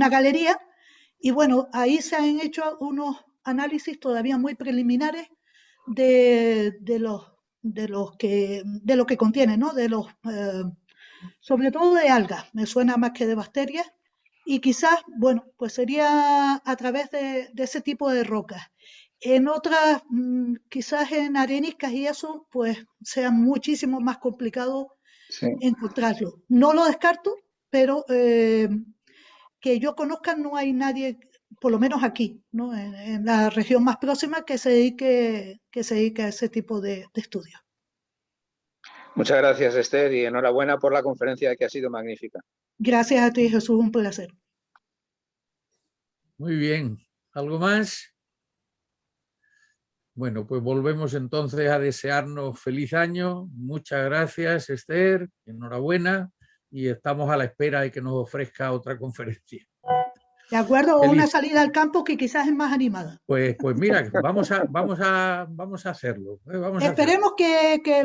galería. Y bueno, ahí se han hecho unos análisis todavía muy preliminares de lo que contiene, ¿no? Sobre todo de algas, me suena más que de bacterias. Y quizás, bueno, pues sería a través de ese tipo de rocas. En otras, quizás en areniscas y eso, pues sea muchísimo más complicado encontrarlo. No lo descarto, pero que yo conozca no hay nadie, por lo menos aquí, ¿no? En la región más próxima, que se dedique a ese tipo de estudios. Muchas gracias, Esther, y enhorabuena por la conferencia, que ha sido magnífica. Gracias a ti, Jesús, un placer. Muy bien. ¿Algo más? Bueno, pues volvemos entonces a desearnos feliz año. Muchas gracias, Esther. Enhorabuena. Y estamos a la espera de que nos ofrezca otra conferencia. De acuerdo, o Feliz. una salida al campo que quizás es más animada. Pues mira, vamos a hacerlo. Esperemos que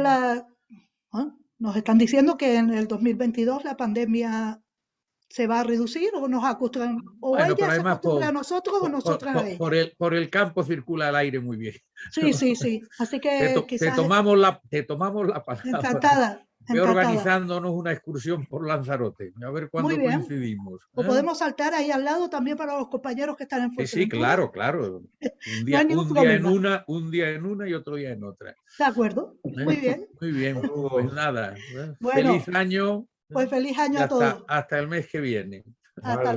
nos están diciendo que en el 2022 la pandemia se va a reducir o nos acostumbran, o bueno, ella pero se además acostumbra a nosotros o nosotras a ella. por el campo circula el aire muy bien. Sí. Así que te tomamos la palabra. Encantada. Ve organizándonos una excursión por Lanzarote, a ver cuándo coincidimos. O podemos saltar ahí al lado también para los compañeros que están en Fuerteventura. Sí, claro. Un día en una y otro día en otra. De acuerdo, muy bien. Muy bien, pues nada. Bueno, feliz año. Pues feliz año a todos. Hasta el mes que viene. Hasta luego.